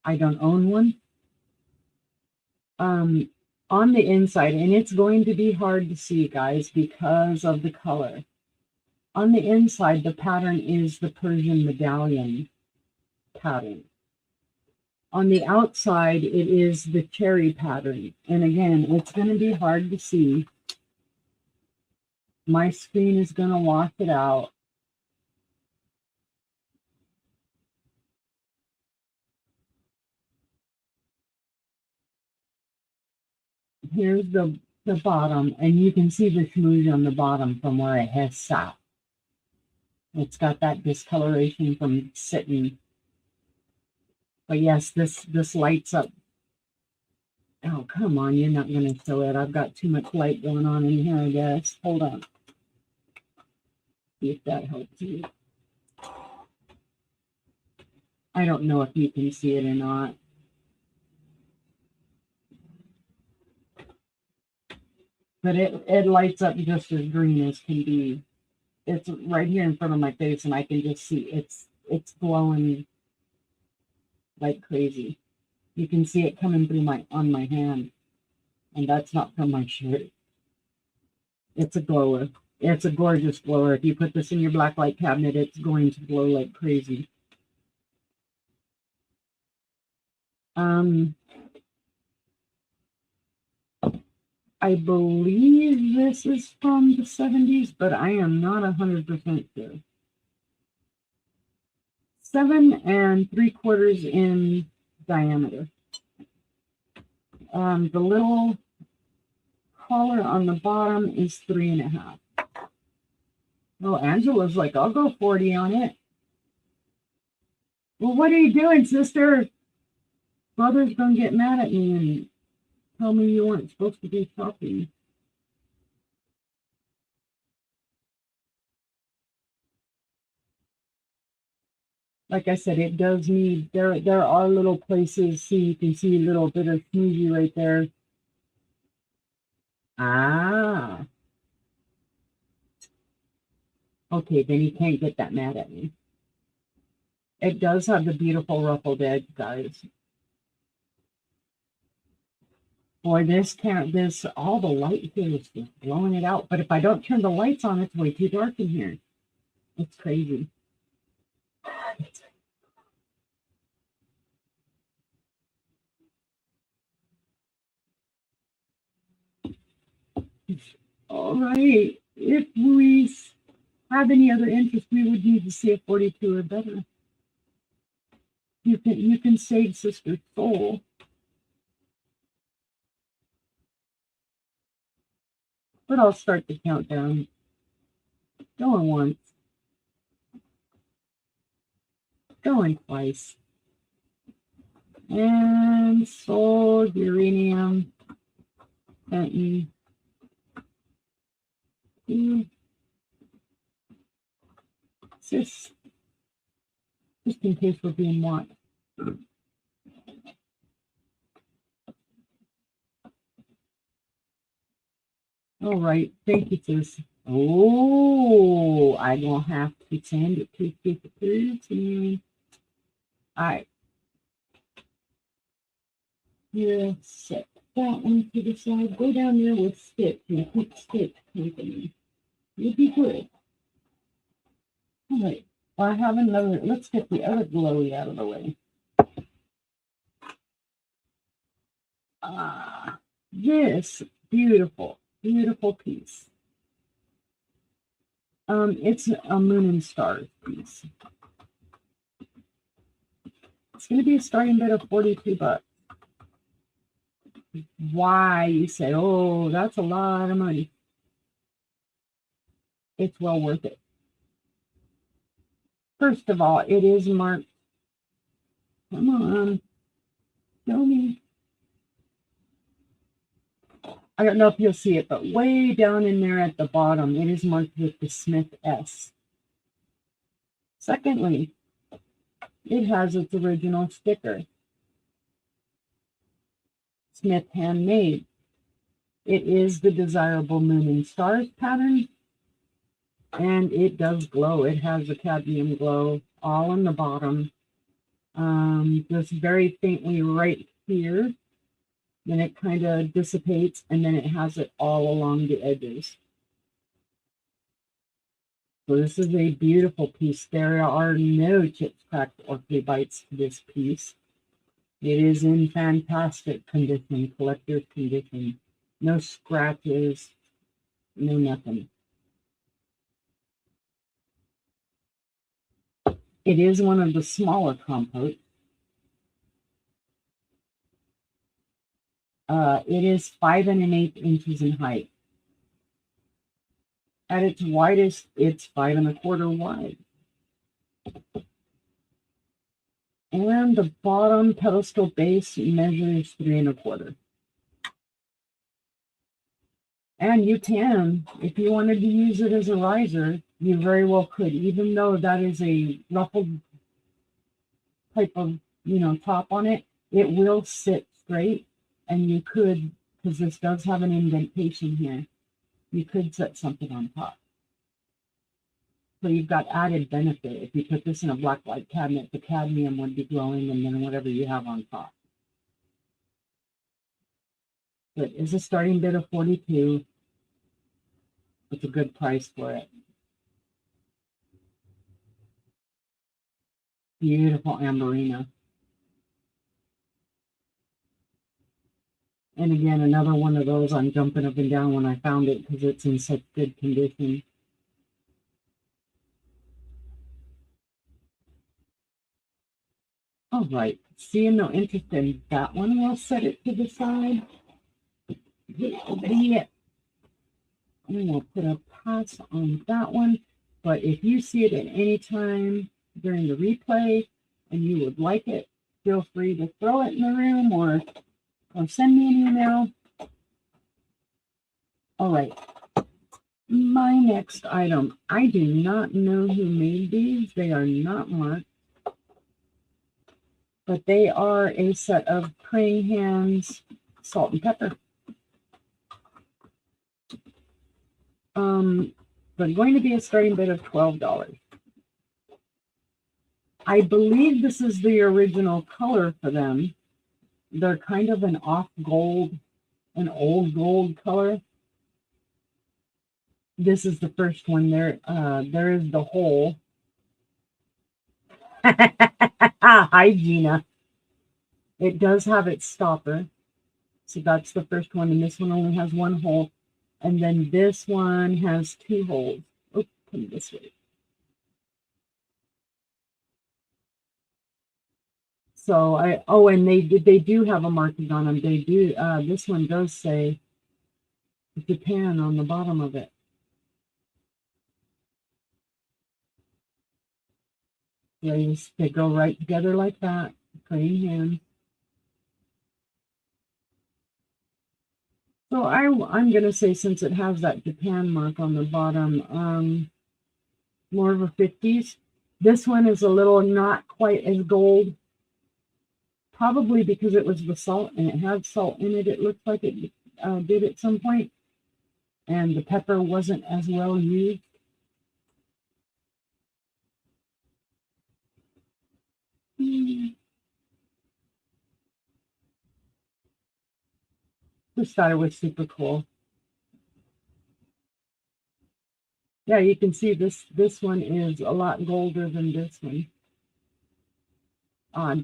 I don't own one. On the inside, and it's going to be hard to see, guys, because of the color. On the inside, the pattern is the Persian medallion pattern. On the outside, it is the cherry pattern. And again, it's going to be hard to see. My screen is going to wash it out. Here's the bottom, and you can see the smooth on the bottom from where it has sat. It's got that discoloration from sitting. But yes, this lights up. Oh, come on, you're not going to show it. I've got too much light going on in here, I guess. Hold on. See if that helps you. I don't know if you can see it or not. But it lights up just as green as can be. It's right here in front of my face, and I can just see it's glowing like crazy. You can see it coming through on my hand, and that's not from my shirt. It's a glower. It's a gorgeous glower. If you put this in your blacklight cabinet, it's going to glow like crazy. I believe this is from the 70s, but I am not 100% sure. 7 3/4 in diameter. The little collar on the bottom is 3.5. Oh, Angela's like, I'll go 40 on it. Well, what are you doing, sister? Brother's gonna get mad at me and tell me you weren't supposed to be shopping. Like I said, it does need, there are little places, see, you can see a little bit of smoothie right there. Ah. Okay, then you can't get that mad at me. It does have the beautiful ruffled edge, guys. Boy, all the light here is just blowing it out. But if I don't turn the lights on, it's way too dark in here. It's crazy. All right. If we have any other interest, we would need to see a 42 or better. You can save Sister Soul. But I'll start the countdown. Going once. Going twice. And sold uranium. Fenton. Just in case we're being watched. All right, thank you, sis. Oh, I don't have to send it to 50. All right. Yeah, set that one to the side. Go down there with Stitch and keep Stitch company. You'll be good. All right. Well, I have another. Let's get the other glowy out of the way. This beautiful, beautiful piece. It's a Moon and Stars piece. It's going to be a starting bid of $42. Why, you say, oh, that's a lot of money. It's well worth it. First of all, it is marked. Come on. Show me. I don't know if you'll see it, but way down in there at the bottom, it is marked with the Smith S. Secondly, it has its original sticker. Smith handmade. It is the desirable moon and stars pattern, and it does glow. It has a cadmium glow all on the bottom, just very faintly right here. Then it kind of dissipates, and then it has it all along the edges. So this is a beautiful piece. There are no chips, cracked, or flea bites to this piece. It is in fantastic condition, collector's condition. No scratches, no nothing. It is one of the smaller compotes. It is 5 1/8 inches in height. At its widest, it's 5 1/4 wide. And the bottom pedestal base measures 3 1/4. And you can, if you wanted to use it as a riser, you very well could, even though that is a ruffled type of, top on it, it will sit straight, and you could, because this does have an indentation here, you could set something on top. So you've got added benefit. If you put this in a black light cabinet, the cadmium would be glowing, and then whatever you have on top. But it's a starting bid of $42. It's a good price for it. Beautiful Amberina. And again, another one of those I'm jumping up and down when I found it because it's in such good condition. All right, seeing no interest in that one, we'll set it to the side. Yeah. And we'll put a pass on that one. But if you see it at any time during the replay and you would like it, feel free to throw it in the room or send me an email. All right. My next item. I do not know who made these. They are not marked. But they are a set of Praying Hands salt and pepper. They're going to be a starting bid of $12. I believe this is the original color for them. They're kind of an off gold, an old gold color. This is the first one. There is the hole. Hi, Gina. It does have its stopper. So that's the first one. And this one only has one hole. And then this one has 2 holes. Oh, come this way. So and they do have a marking on them. They do. This one does say Japan on the bottom of it. They go right together like that. Praying Hands. So I'm going to say, since it has that Japan mark on the bottom, more of a 50s. This one is a little not quite as gold, probably because it was the salt and it had salt in it. It looked like it did at some point, and the pepper wasn't as well used. Just thought it was super cool. Yeah, you can see this one is a lot golder than this one.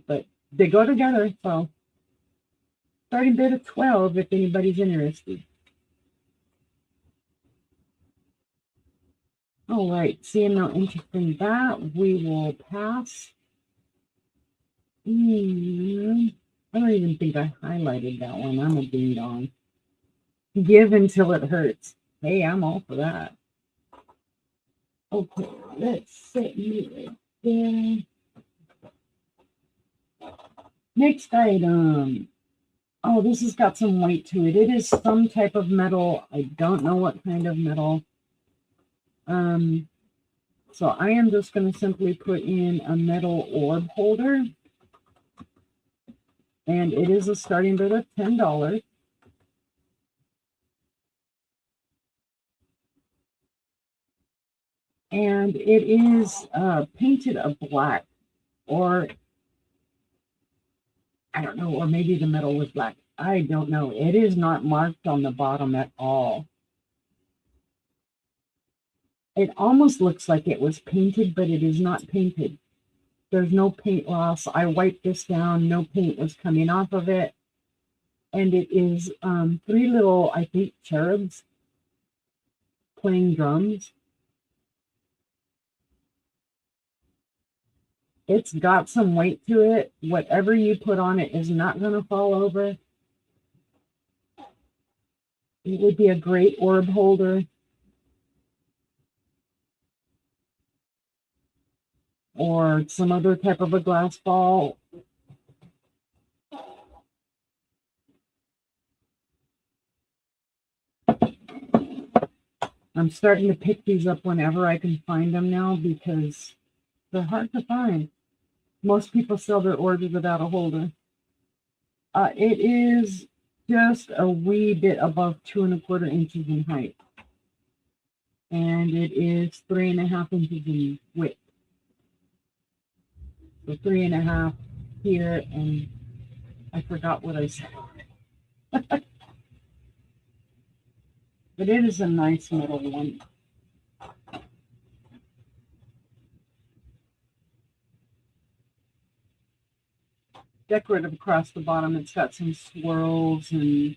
But they go together, so starting bid of 12 if anybody's interested. All right, seeing no interest in that, we will pass. I don't even think I highlighted that one. I'm a ding dong. Give until it hurts. Hey, I'm all for that. Okay, let's set you right there. Next item. Oh, this has got some weight to it. It is some type of metal. I don't know what kind of metal. So I am just going to simply put in a metal orb holder. And it is a starting bid of $10. And it is painted a black, or I don't know, or maybe the metal was black. I don't know. It is not marked on the bottom at all. It almost looks like it was painted, but it is not painted. There's no paint loss. I wiped this down. No paint was coming off of it. And it is 3 little, I think, cherubs playing drums. It's got some weight to it. Whatever you put on it is not going to fall over. It would be a great orb holder. Or some other type of a glass ball. I'm starting to pick these up whenever I can find them now because they're hard to find. Most people sell their orbs without a holder. It is just a wee bit above 2 1/4 inches in height. And it is 3 1/2 inches in width. So 3 1/2 here, and I forgot what I said. But it is a nice metal one. Decorative across the bottom. It's got some swirls and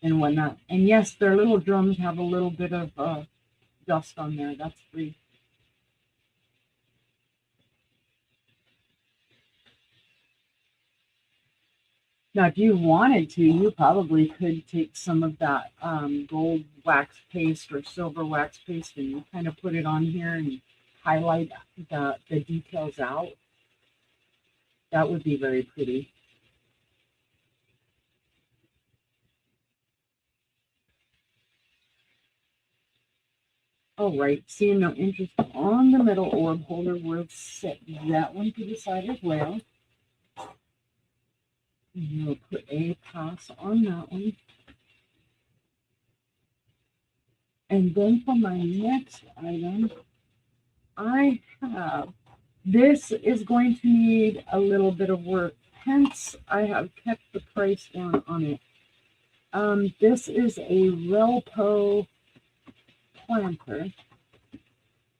whatnot. And yes, their little drums have a little bit of dust on there. That's free. Now, if you wanted to, you probably could take some of that gold wax paste or silver wax paste and you kind of put it on here and highlight the details out. That would be very pretty. All right, seeing no interest on the metal orb holder, we'll set that one to the side as well. And we'll put a pass on that one. And then for my next item, I have, this is going to need a little bit of work. Hence, I have kept the price down on it. This is a Relpo planter.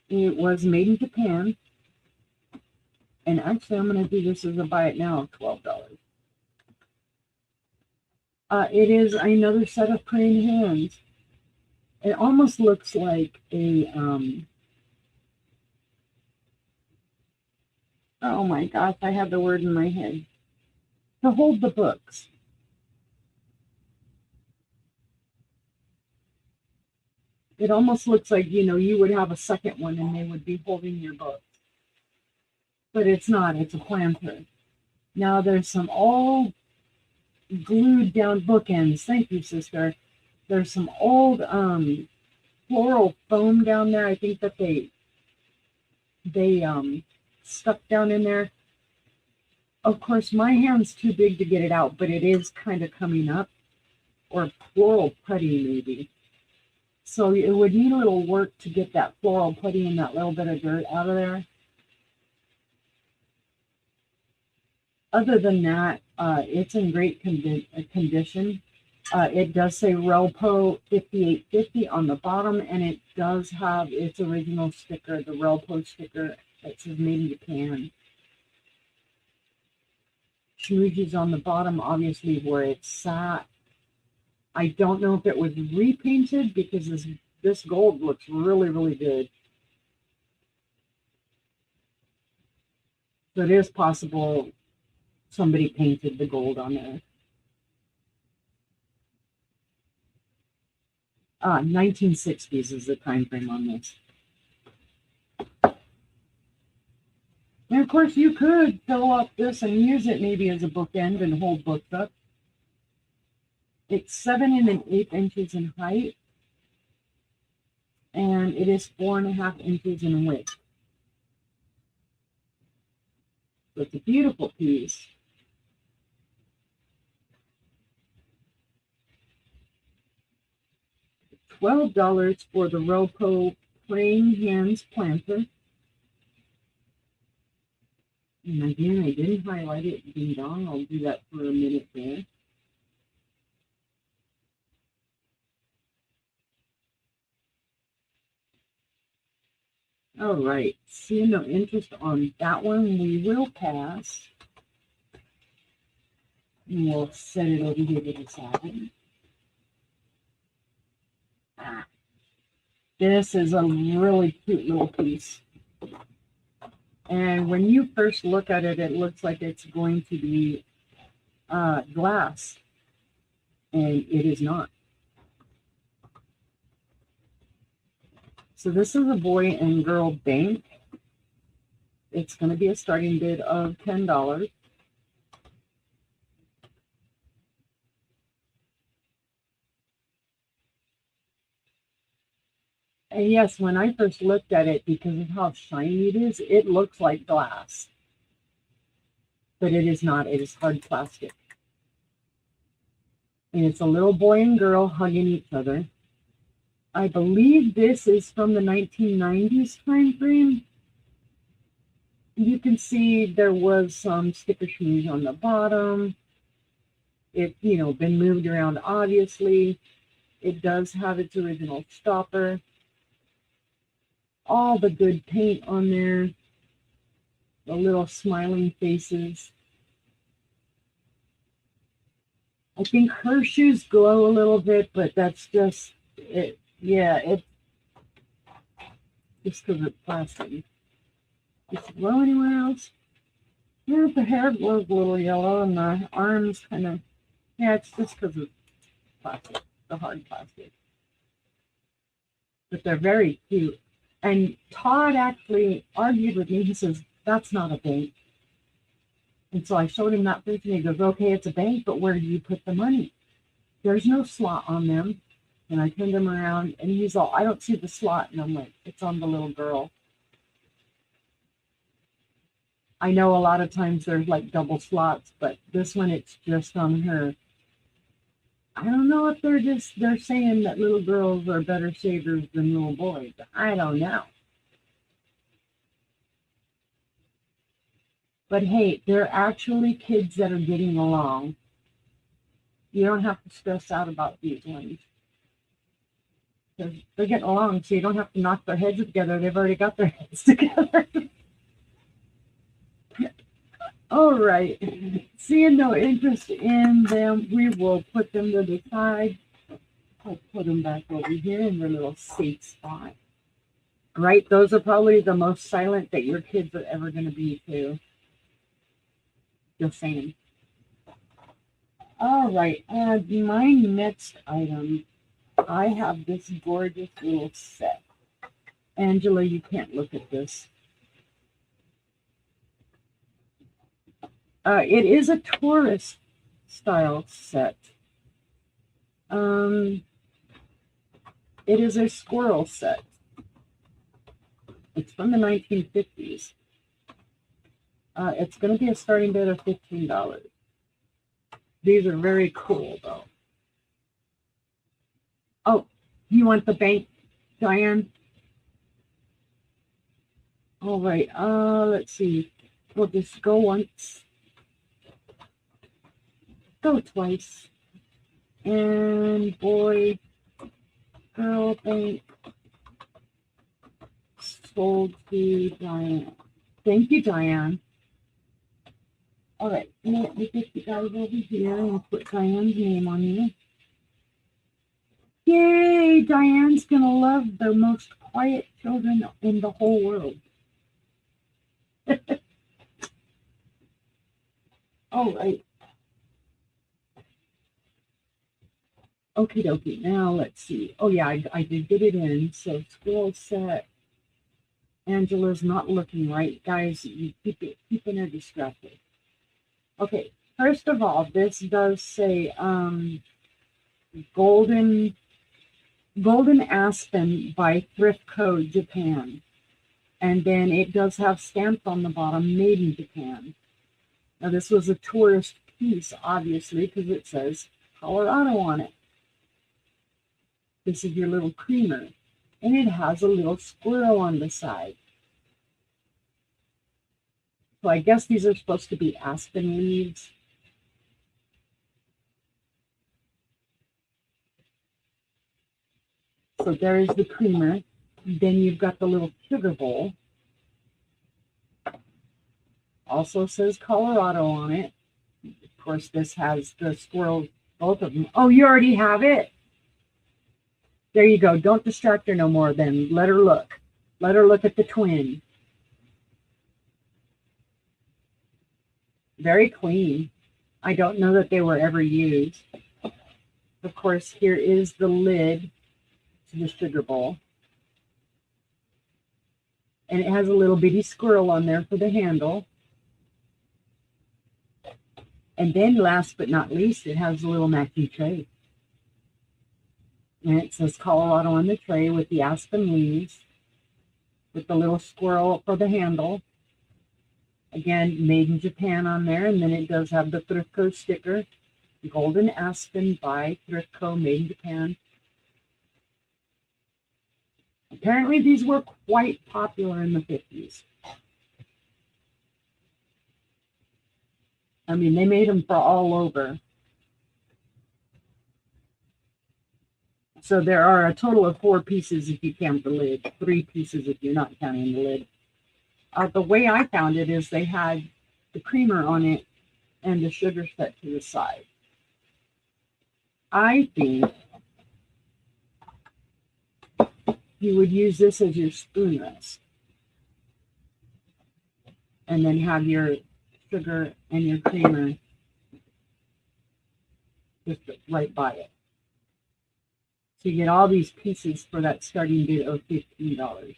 It was made in Japan. And actually, I'm going to do this as a buy it now of $12. It is another set of praying hands. It almost looks like a, oh my gosh, I have the word in my head. To hold the books. It almost looks like, you know, you would have a second one and they would be holding your books. But it's not, it's a planter. Now there's some old glued down bookends. Thank you, sister. There's some old floral foam down there. I think that they stuck down in there. Of course, my hand's too big to get it out, but it is kind of coming up. Or floral putty, maybe. So it would need a little work to get that floral putty and that little bit of dirt out of there. Other than that, it's in great condition. It does say Relpo 5850 on the bottom, and it does have its original sticker, the Relpo sticker that says made in Japan. Shuji's on the bottom, obviously where it's sat. I don't know if it was repainted because this gold looks really, really good. So it is possible somebody painted the gold on there. 1960s is the time frame on this. And of course, you could fill up this and use it maybe as a bookend and hold books up. It's 7 1/8 inches in height, and it is 4.5 inches in width. So it's a beautiful piece. $12 for the Ropo Praying Hands planter. And again, I didn't highlight it. Ding dong. I'll do that for a minute there. All right. Seeing no interest on that one, we will pass. And we'll set it over here to the side. This is a really cute little piece. And when you first look at it, it looks like it's going to be glass. And it is not. So this is a boy and girl bank. It's going to be a starting bid of $10. And yes, when I first looked at it, because of how shiny it is, it looks like glass. But it is not. It is hard plastic. And it's a little boy and girl hugging each other. I believe this is from the 1990s time frame. You can see there was some sticker schmooze on the bottom. It, been moved around, obviously. It does have its original stopper. All the good paint on there. The little smiling faces. I think her shoes glow a little bit, but that's just it. Yeah, it just because it's plastic. Does it glow anywhere else? Yeah, the hair glows a little yellow, and the arms kind of. Yeah, it's just because of plastic, the hard plastic. But they're very cute. And Todd actually argued with me. He says, that's not a bank. And so I showed him that first, and he goes, okay, it's a bank, but where do you put the money? There's no slot on them. And I turned him around, and he's all, I don't see the slot. And I'm like, it's on the little girl. I know a lot of times there's like double slots, but this one, it's just on her. I don't know if they're saying that little girls are better savers than little boys. I don't know. But hey, they're actually kids that are getting along. You don't have to stress out about these ones. They're getting along, so you don't have to knock their heads together. They've already got their heads together. All right. Seeing no interest in them, we will put them to the side. I'll put them back over here in their little safe spot. Right? Those are probably the most silent that your kids are ever going to be, too. Just saying. All right. My next item, I have this gorgeous little set. Angela, you can't look at this. It is a tourist style set. It is a squirrel set. It's from the 1950s. It's going to be a starting bid of $15. These are very cool, though. Oh, you want the bank, Diane? All right. Let's see. We'll just go once. Go twice. And boy, girl, bank, sold to Diane. Thank you, Diane. All right, let me get you guys over here and put Diane's name on you. Yay, Diane's going to love the most quiet children in the whole world. All right. Okie dokie. Now let's see. Oh yeah, I did get it in. So squirrel set. Angela's not looking right, guys. You keeping her distracted. Okay. First of all, this does say Golden Aspen by Thrift Co. Japan. And then it does have stamped on the bottom, made in Japan. Now this was a tourist piece, obviously, because it says Colorado on it. This is your little creamer. And it has a little squirrel on the side. So I guess these are supposed to be aspen leaves. So there is the creamer. Then you've got the little sugar bowl. Also says Colorado on it. Of course, this has the squirrels, both of them. Oh, you already have it? There you go. Don't distract her no more then. Let her look. Let her look at the twin. Very clean. I don't know that they were ever used. Of course, here is the lid to the sugar bowl. And it has a little bitty squirrel on there for the handle. And then last but not least, it has a little matching tray. And it says Colorado on the tray with the aspen leaves, with the little squirrel for the handle. Again, made in Japan on there. And then it does have the Thrift Co. sticker. Golden Aspen by Thrift Co. made in Japan. Apparently these were quite popular in the 50s. I mean, they made them for all over. So there are a total of 4 pieces if you count the lid, 3 pieces if you're not counting the lid. The way I found it is they had the creamer on it and the sugar set to the side. I think you would use this as your spoon rest. And then have your sugar and your creamer just right by it. So you get all these pieces for that starting bid of $15.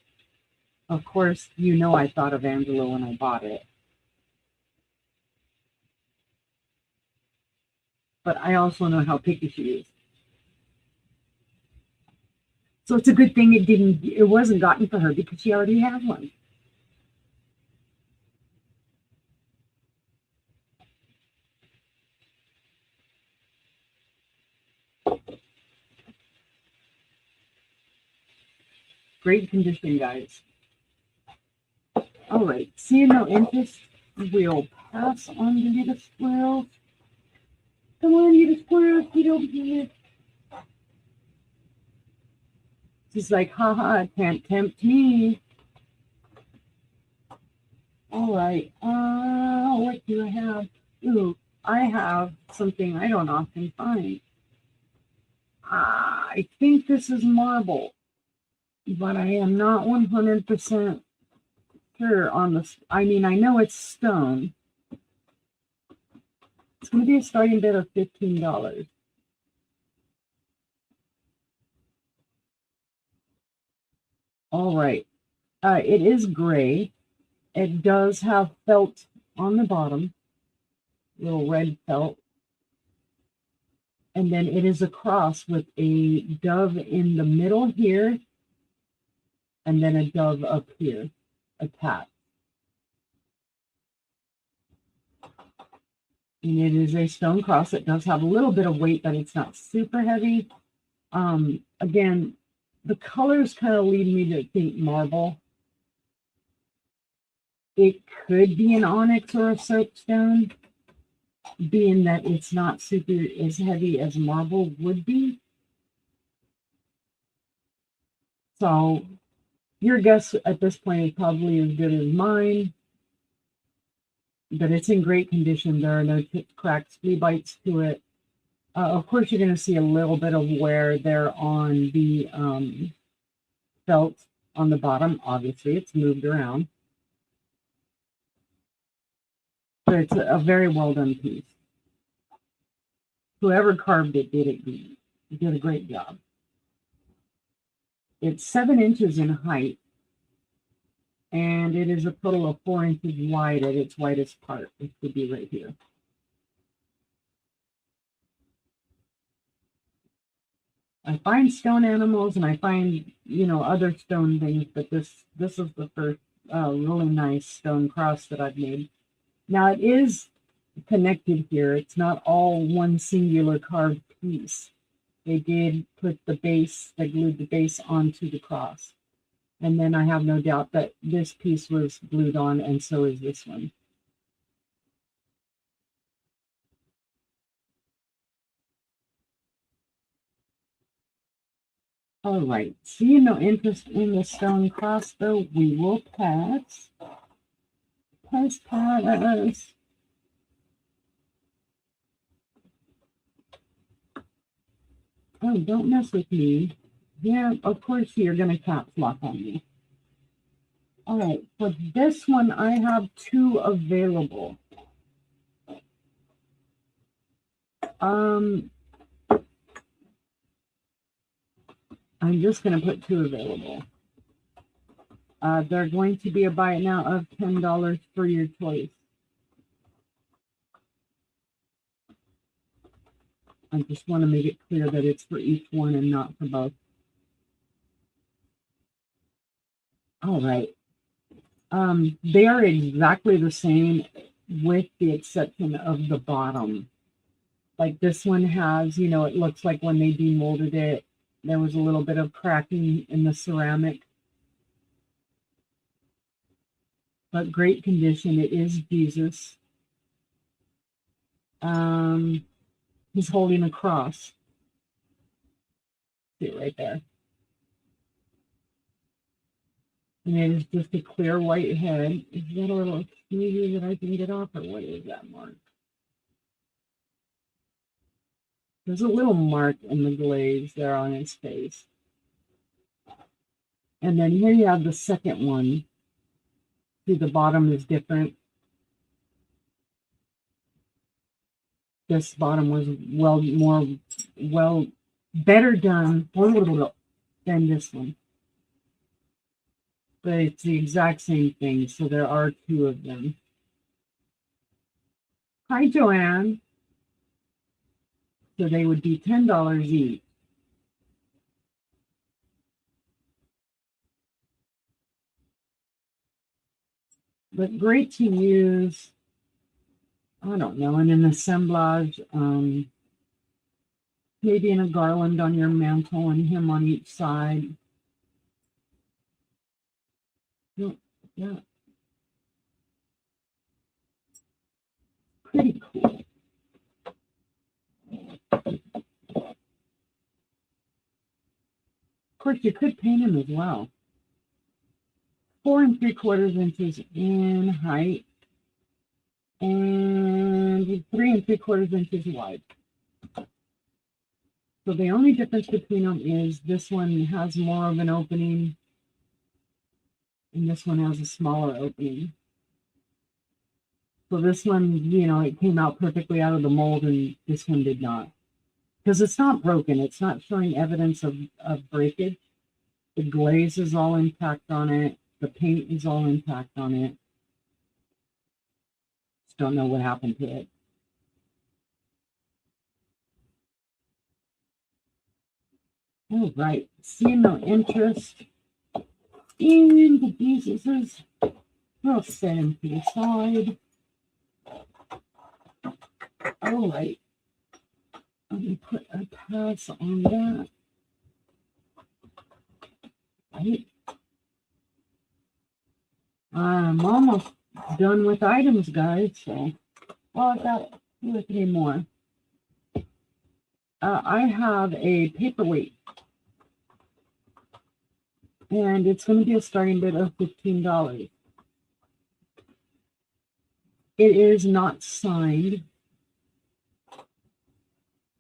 Of course, you know I thought of Angela when I bought it. But I also know how picky she is. So it's a good thing it wasn't gotten for her because she already had one. Great condition, guys. All right, seeing no interest, we'll pass on to little squirrels. Come on, little squirrels, get over here. She's like, haha, can't tempt me. All right, what do I have? Ooh, I have something I don't often find. I think this is marble, but I am not 100% sure on this. I mean, I know it's stone. It's going to be a starting bid of $15. All right. It is gray. It does have felt on the bottom, little red felt. And then it is a cross with a dove in the middle here, and then a dove up here, attached. And it is a stone cross. It does have a little bit of weight, but it's not super heavy. Again, the colors kind of lead me to think marble. It could be an onyx or a soapstone, being that it's not super as heavy as marble would be. So your guess at this point is probably as good as mine. But it's in great condition. There are no chips, cracks, flea bites to it. Of course, you're going to see a little bit of wear there on the felt on the bottom. Obviously, it's moved around. But it's a very well done piece. Whoever carved it did a great job. It's 7 inches in height. And it is a total of 4 inches wide at its widest part, which would be right here. I find stone animals and I find, you know, other stone things, but this is the first really nice stone cross that I've made. Now it is connected here. It's not all one singular carved piece. They did put the base, they glued the base onto the cross. And then I have no doubt that this piece was glued on, and so is this one. All right, seeing no interest in the stone crossbow, we will pass. Pass. Oh, don't mess with me. Yeah, of course you're going to caps lock on me. All right, for this one, I have 2 available. I'm just going to put 2 available. They're going to be a buy it now of $10 for your choice. I just want to make it clear that it's for each one and not for both. All right. They are exactly the same with the exception of the bottom. Like this one has, you know, it looks like when they demolded it, there was a little bit of cracking in the ceramic. But great condition. It is Jesus. He's holding a cross. See it right there. And it is just a clear white head. Is that a little smoothie that I can get off, or what is that mark? There's a little mark in the glaze there on his face. And then here you have the second one. See, the bottom is different. This bottom was better done than this one. But it's the exact same thing, so there are 2 of them. Hi, Joanne. So they would be $10 each. But great to use, I don't know, in an assemblage, maybe in a garland on your mantle and him on each side. Yeah. Pretty cool. Of course, you could paint him as well. 4 3/4 inches in height and 3 3/4 inches wide. So the only difference between them is this one has more of an opening and this one has a smaller opening. So this one, you know, it came out perfectly out of the mold, and this one did not. Because it's not broken. It's not showing evidence of breakage. The glaze is all intact on it. The paint is all intact on it. Just don't know what happened to it. All right. Seeing no interest in the Jesuses, we'll set him to the side. All right. Let me put a pass on that. Right. I'm almost done with items, guys. So, well, I've got 2 or 3 more. I have a paperweight, and it's going to be a starting bid of $15. It is not signed.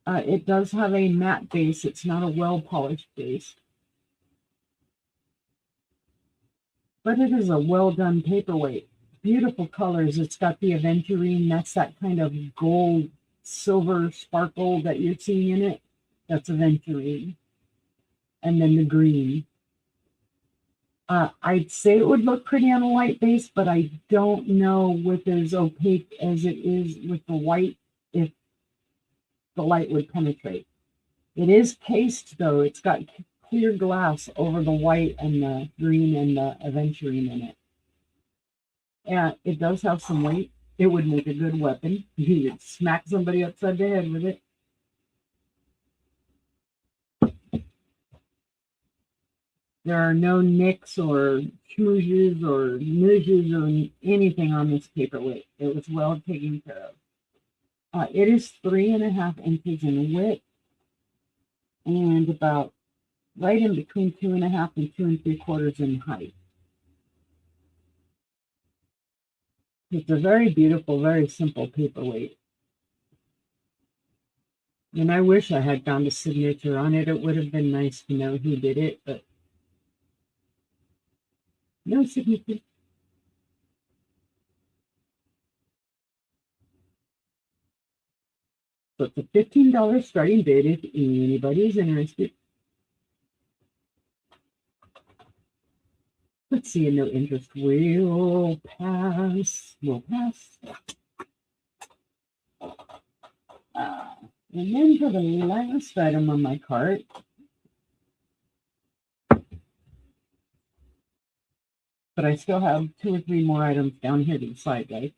It does have a matte base. It's not a well-polished base. But it is a well-done paperweight. Beautiful colors. It's got the aventurine. That's that kind of gold, silver sparkle that you're seeing in it. That's aventurine. And then the green. I'd say it would look pretty on a white base, but I don't know with as opaque as it is with the white if the light would penetrate. It is cased though. It's got clear glass over the white and the green and the aventurine in it. And it does have some weight. It would make a good weapon. You could smack somebody upside the head with it. There are no nicks or schmoozes or nudges or anything on this paperweight. It was well taken care of. It is 3.5 inches in width and about right in between 2.5 and 2 3/4 in height. It's a very beautiful, very simple paperweight. And I wish I had found a signature on it. It would have been nice to know who did it, but no signature. So it's a $15 starting bid if anybody is interested. Let's see, a no interest will pass. Will pass. And then for the last item on my cart, but I still have 2 or 3 more items down here to the side, guys.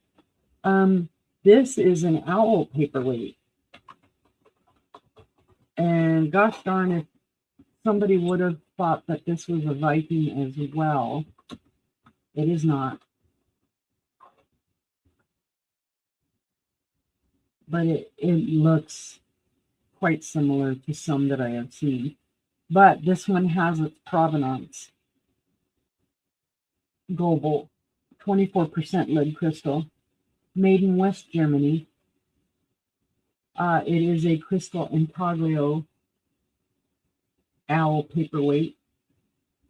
This is an owl paperweight. And gosh darn, if somebody would have thought that this was a Viking as well, it is not. But it looks quite similar to some that I have seen. But this one has its provenance. Global, 24% lead crystal, made in West Germany. It is a crystal intaglio owl paperweight.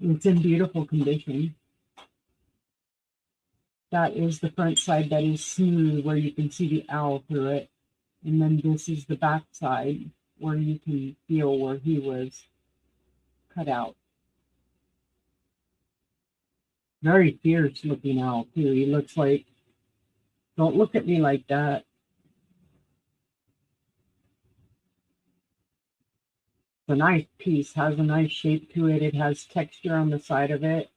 It's in beautiful condition. That is the front side that is smooth where you can see the owl through it. And then this is the back side where you can feel where he was cut out. Very fierce looking owl too. He looks like, don't look at me like that. It's a nice piece, has a nice shape to it. It has texture on the side of it,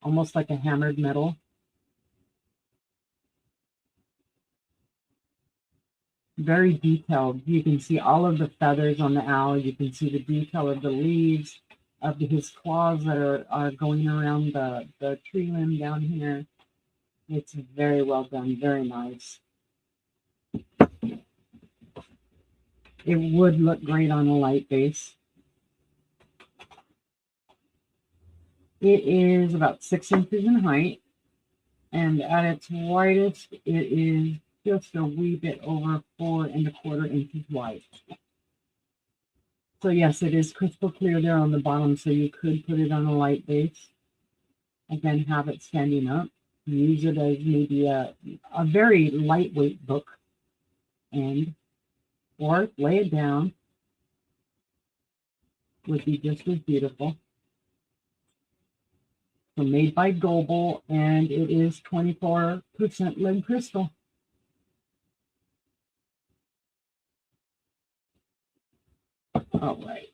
almost like a hammered metal. Very detailed. You can see all of the feathers on the owl. You can see the detail of the leaves, of his claws that are going around the tree limb down here. It's very well done, very nice. It would look great on a light base. It is about 6 inches in height, and at its widest, it is just a wee bit over 4 1/4 inches wide. So yes, it is crystal clear there on the bottom, so you could put it on a light base. Again, have it standing up. Use it as maybe a very lightweight book, and or lay it down. Would be just as beautiful. So made by Global, and it is 24% lead crystal. All right.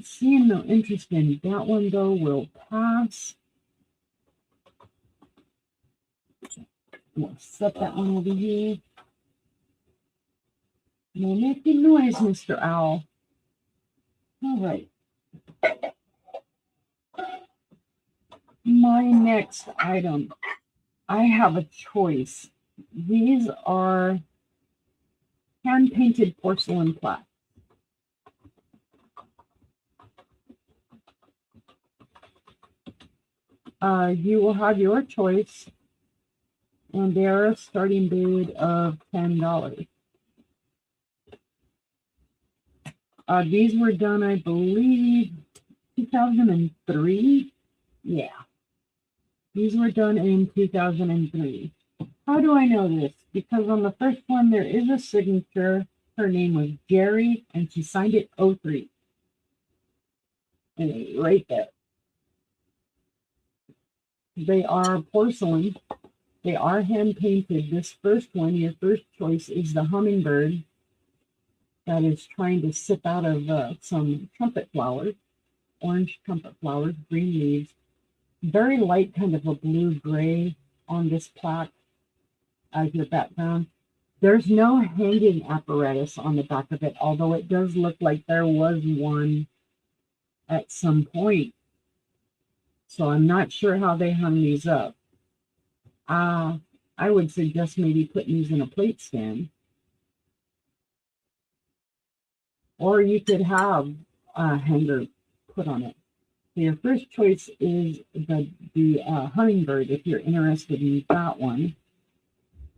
Seeing no interest in that one though will pass. We'll set that one over here. No making noise, Mr. Owl. All right. My next item, I have a choice. These are hand-painted porcelain plaques. You will have your choice, and they're a starting bid of $10. These were done, I believe, 2003. Yeah, these were done in 2003. How do I know this? Because on the first one, there is a signature. Her name was Jerry, and she signed it 03. And right there. They are porcelain. They are hand painted. This first one, your first choice, is the hummingbird. that is trying to sip out of some trumpet flowers, orange trumpet flowers, green leaves, very light kind of a blue-gray on this plaque as your background. There's no hanging apparatus on the back of it, although it does look like there was one at some point. So I'm not sure how they hung these up. I would suggest maybe putting these in a plate stand. Or you could have a hanger put on it. So your first choice is the hummingbird, if you're interested in that one.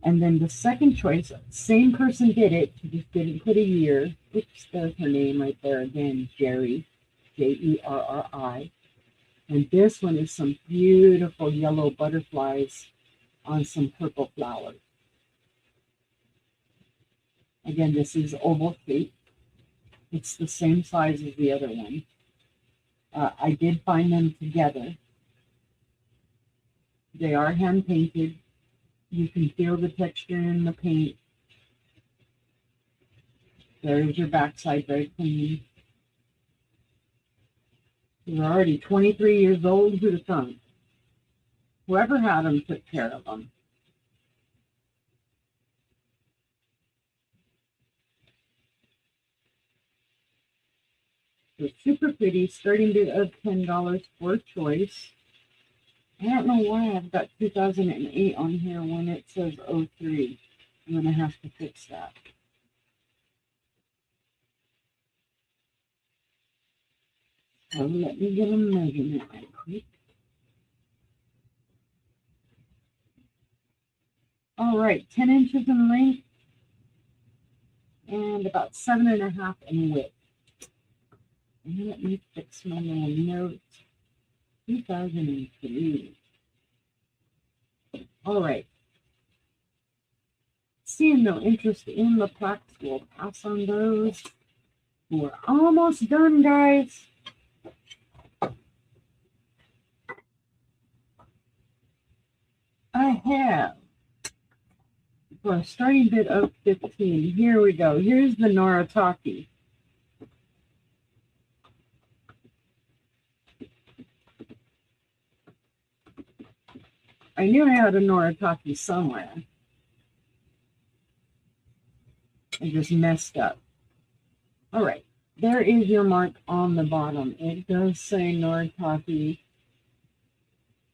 And then the second choice, same person did it, she just didn't put a year. Oops, there's her name right there again, Jerry, Jerri. And this one is some beautiful yellow butterflies on some purple flowers. Again, this is oval shape. It's the same size as the other one. I did find them together. They are hand painted. You can feel the texture in the paint. There's your backside, very clean. They're already 23 years old. Who'd have thunk? Whoever had them took care of them. So super pretty, starting bid of $10 for choice. I don't know why I've got 2008 on here when it says 03. I'm going to have to fix that. So let me get a measurement right quick. All right, 10 inches in length and about 7.5 in width. And let me fix my little notes. 2003. All right. Seeing no interest in the plaques, we'll pass on those. We're almost done, guys. I have, for a starting bid of 15, here we go. Here's the Noritake. I knew I had a Noritake somewhere. I just messed up. All right, there is your mark on the bottom. It does say Noritake.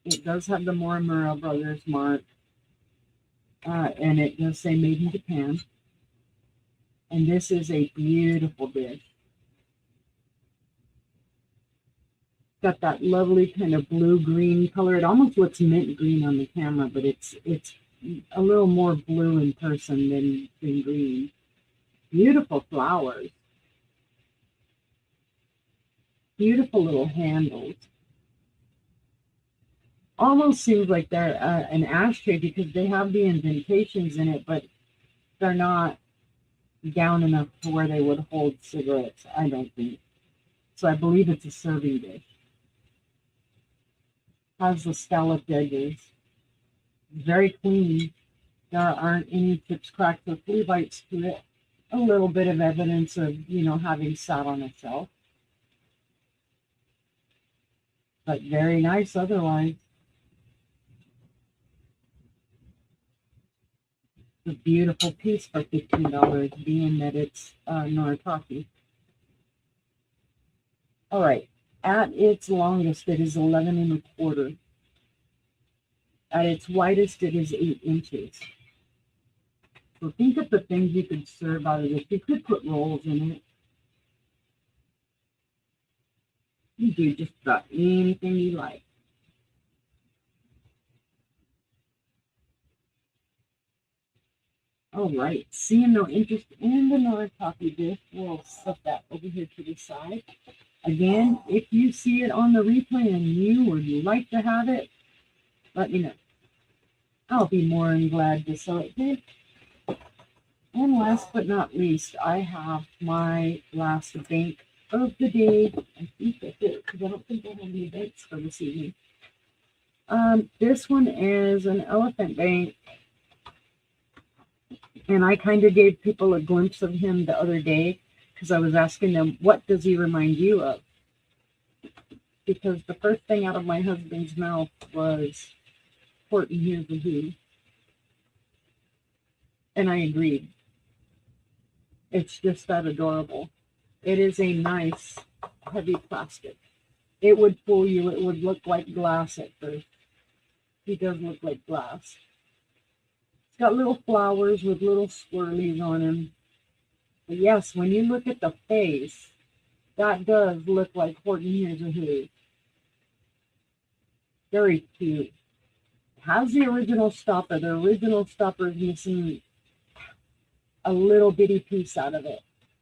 It does have the Morimura Brothers mark. And it does say made in Japan. And this is a beautiful dish. Got that lovely kind of blue-green color. It almost looks mint green on the camera, but it's a little more blue in person than green. Beautiful flowers. Beautiful little handles. Almost seems like they're an ashtray because they have the indentations in it, but they're not down enough to where they would hold cigarettes, I don't think. So I believe it's a serving dish. Has the scalloped edges. Very clean. There aren't any chips, cracks, or flea bites to it. A little bit of evidence of, having sat on a shelf. But very nice otherwise. It's a beautiful piece for $15, being that it's Noritake. All right. At its longest, it is 11 1/4. At its widest, it is 8 inches. So think of the things you could serve out of this. You could put rolls in it. You do just about anything you like. All right. Seeing no interest in the Noritake dish, we'll set that over here to the side. Again, if you see it on the replay and you would like to have it, let me know. I'll be more than glad to sell it here. And last but not least, I have my last bank of the day. I think that's it, because I don't think I have any banks for this evening. This one is an elephant bank. And I kind of gave people a glimpse of him the other day. because I was asking them, what does he remind you of? Because the first thing out of my husband's mouth was Horton Hears a Who. And I agreed. It's just that adorable. It is a nice, heavy plastic. It would fool you. It would look like glass at first. He does look like glass. It's got little flowers with little swirlies on him. But yes, when you look at the face, that does look like Horton Hears a Who. Very cute. Has the original stopper. The original stopper is missing a little bitty piece out of it.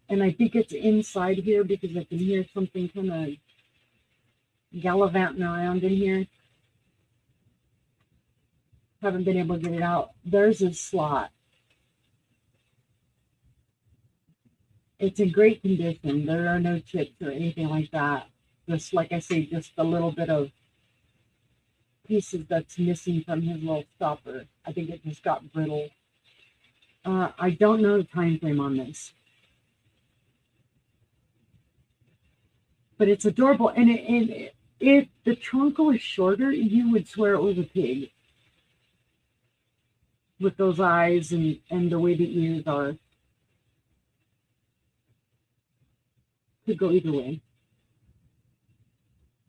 And I think it's inside here because I can hear something kind of gallivanting around in here. Haven't been able to get it out. There's his slot. It's in great condition. There are no chips or anything like that. Just like I say, just a little bit of pieces that's missing from his little stopper. I think it just got brittle. I don't know the time frame on this. But it's adorable. And if the trunk was shorter, you would swear it was a pig. With those eyes and the way the ears are. Could go either way.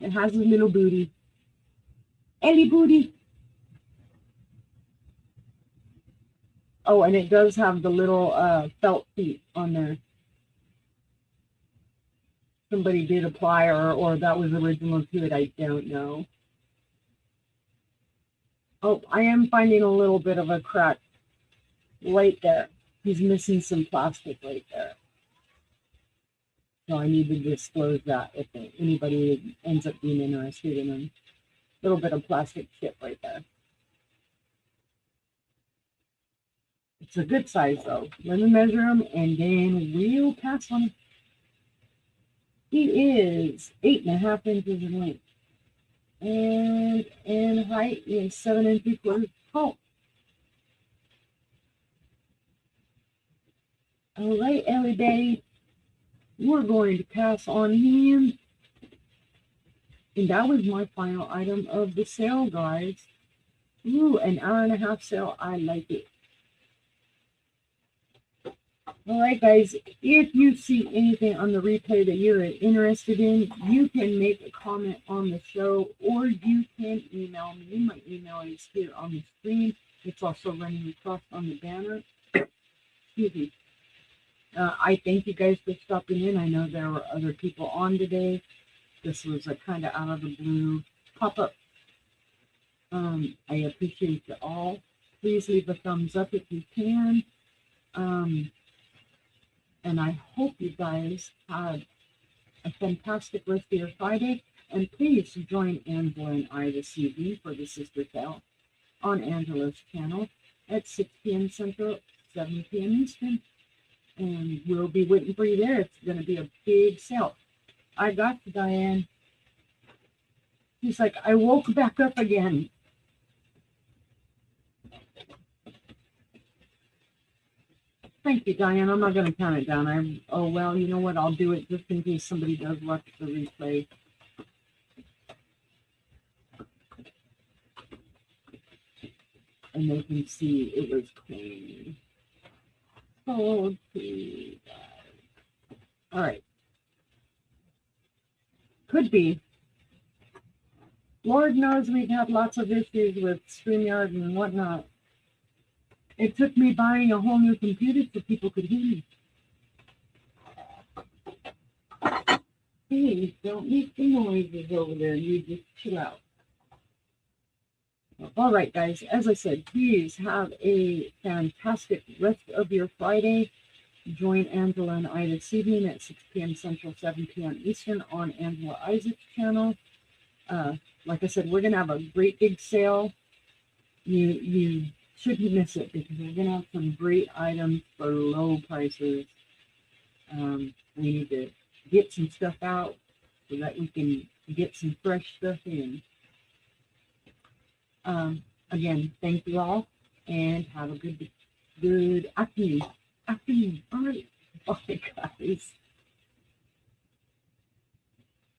It has a little booty. Ellie booty. Oh, and it does have the little felt feet on there. Somebody did apply, or that was original to it. I don't know. Oh, I am finding a little bit of a crack right there. He's missing some plastic right there. So I need to disclose that if anybody ends up being interested in a little bit of plastic chip right there. It's a good size though. Let me measure him and then we'll pass on him. He is 8.5 inches in length. And in height is 7 3/4 tall. All right, Ellie Betty, we're going to pass on him. And that was my final item of the sale, guys. Ooh, an 1.5-hour sale. I like it. All right, guys, if you see anything on the replay that you're interested in, you can make a comment on the show, or you can email me. My email is here on the screen. It's also running across on the banner. Excuse me. I thank you guys for stopping in. I know there were other people on today. This was a kind of out of the blue pop-up. I appreciate you all. Please leave a thumbs up if you can. And I hope you guys had a fantastic rest of your Friday. And please join Angela and I this evening for the Sister Tale on Angela's channel at 6 p.m. Central, 7 p.m. Eastern. And we'll be waiting for you there. It's going to be a big sale. I got to Diane. She's like, I woke back up again. Thank you, Diane. I'm not going to count it down. Oh, well, you know what? I'll do it just in case somebody does watch the replay. And they can see it was clean. Okay. All right. Could be. Lord knows we've had lots of issues with StreamYard and whatnot. It took me buying a whole new computer so people could hear me. Please don't make the noises over there. You just chill out. All right, guys. As I said, please have a fantastic rest of your Friday. Join Angela and I this evening at 6 p.m. Central, 7 p.m. Eastern on Angela Isaac's channel. Like I said, we're going to have a great big sale. You shouldn't miss it because we're going to have some great items for low prices. We need to get some stuff out so that we can get some fresh stuff in. Again, thank you all and have a good afternoon. All right. Bye, guys.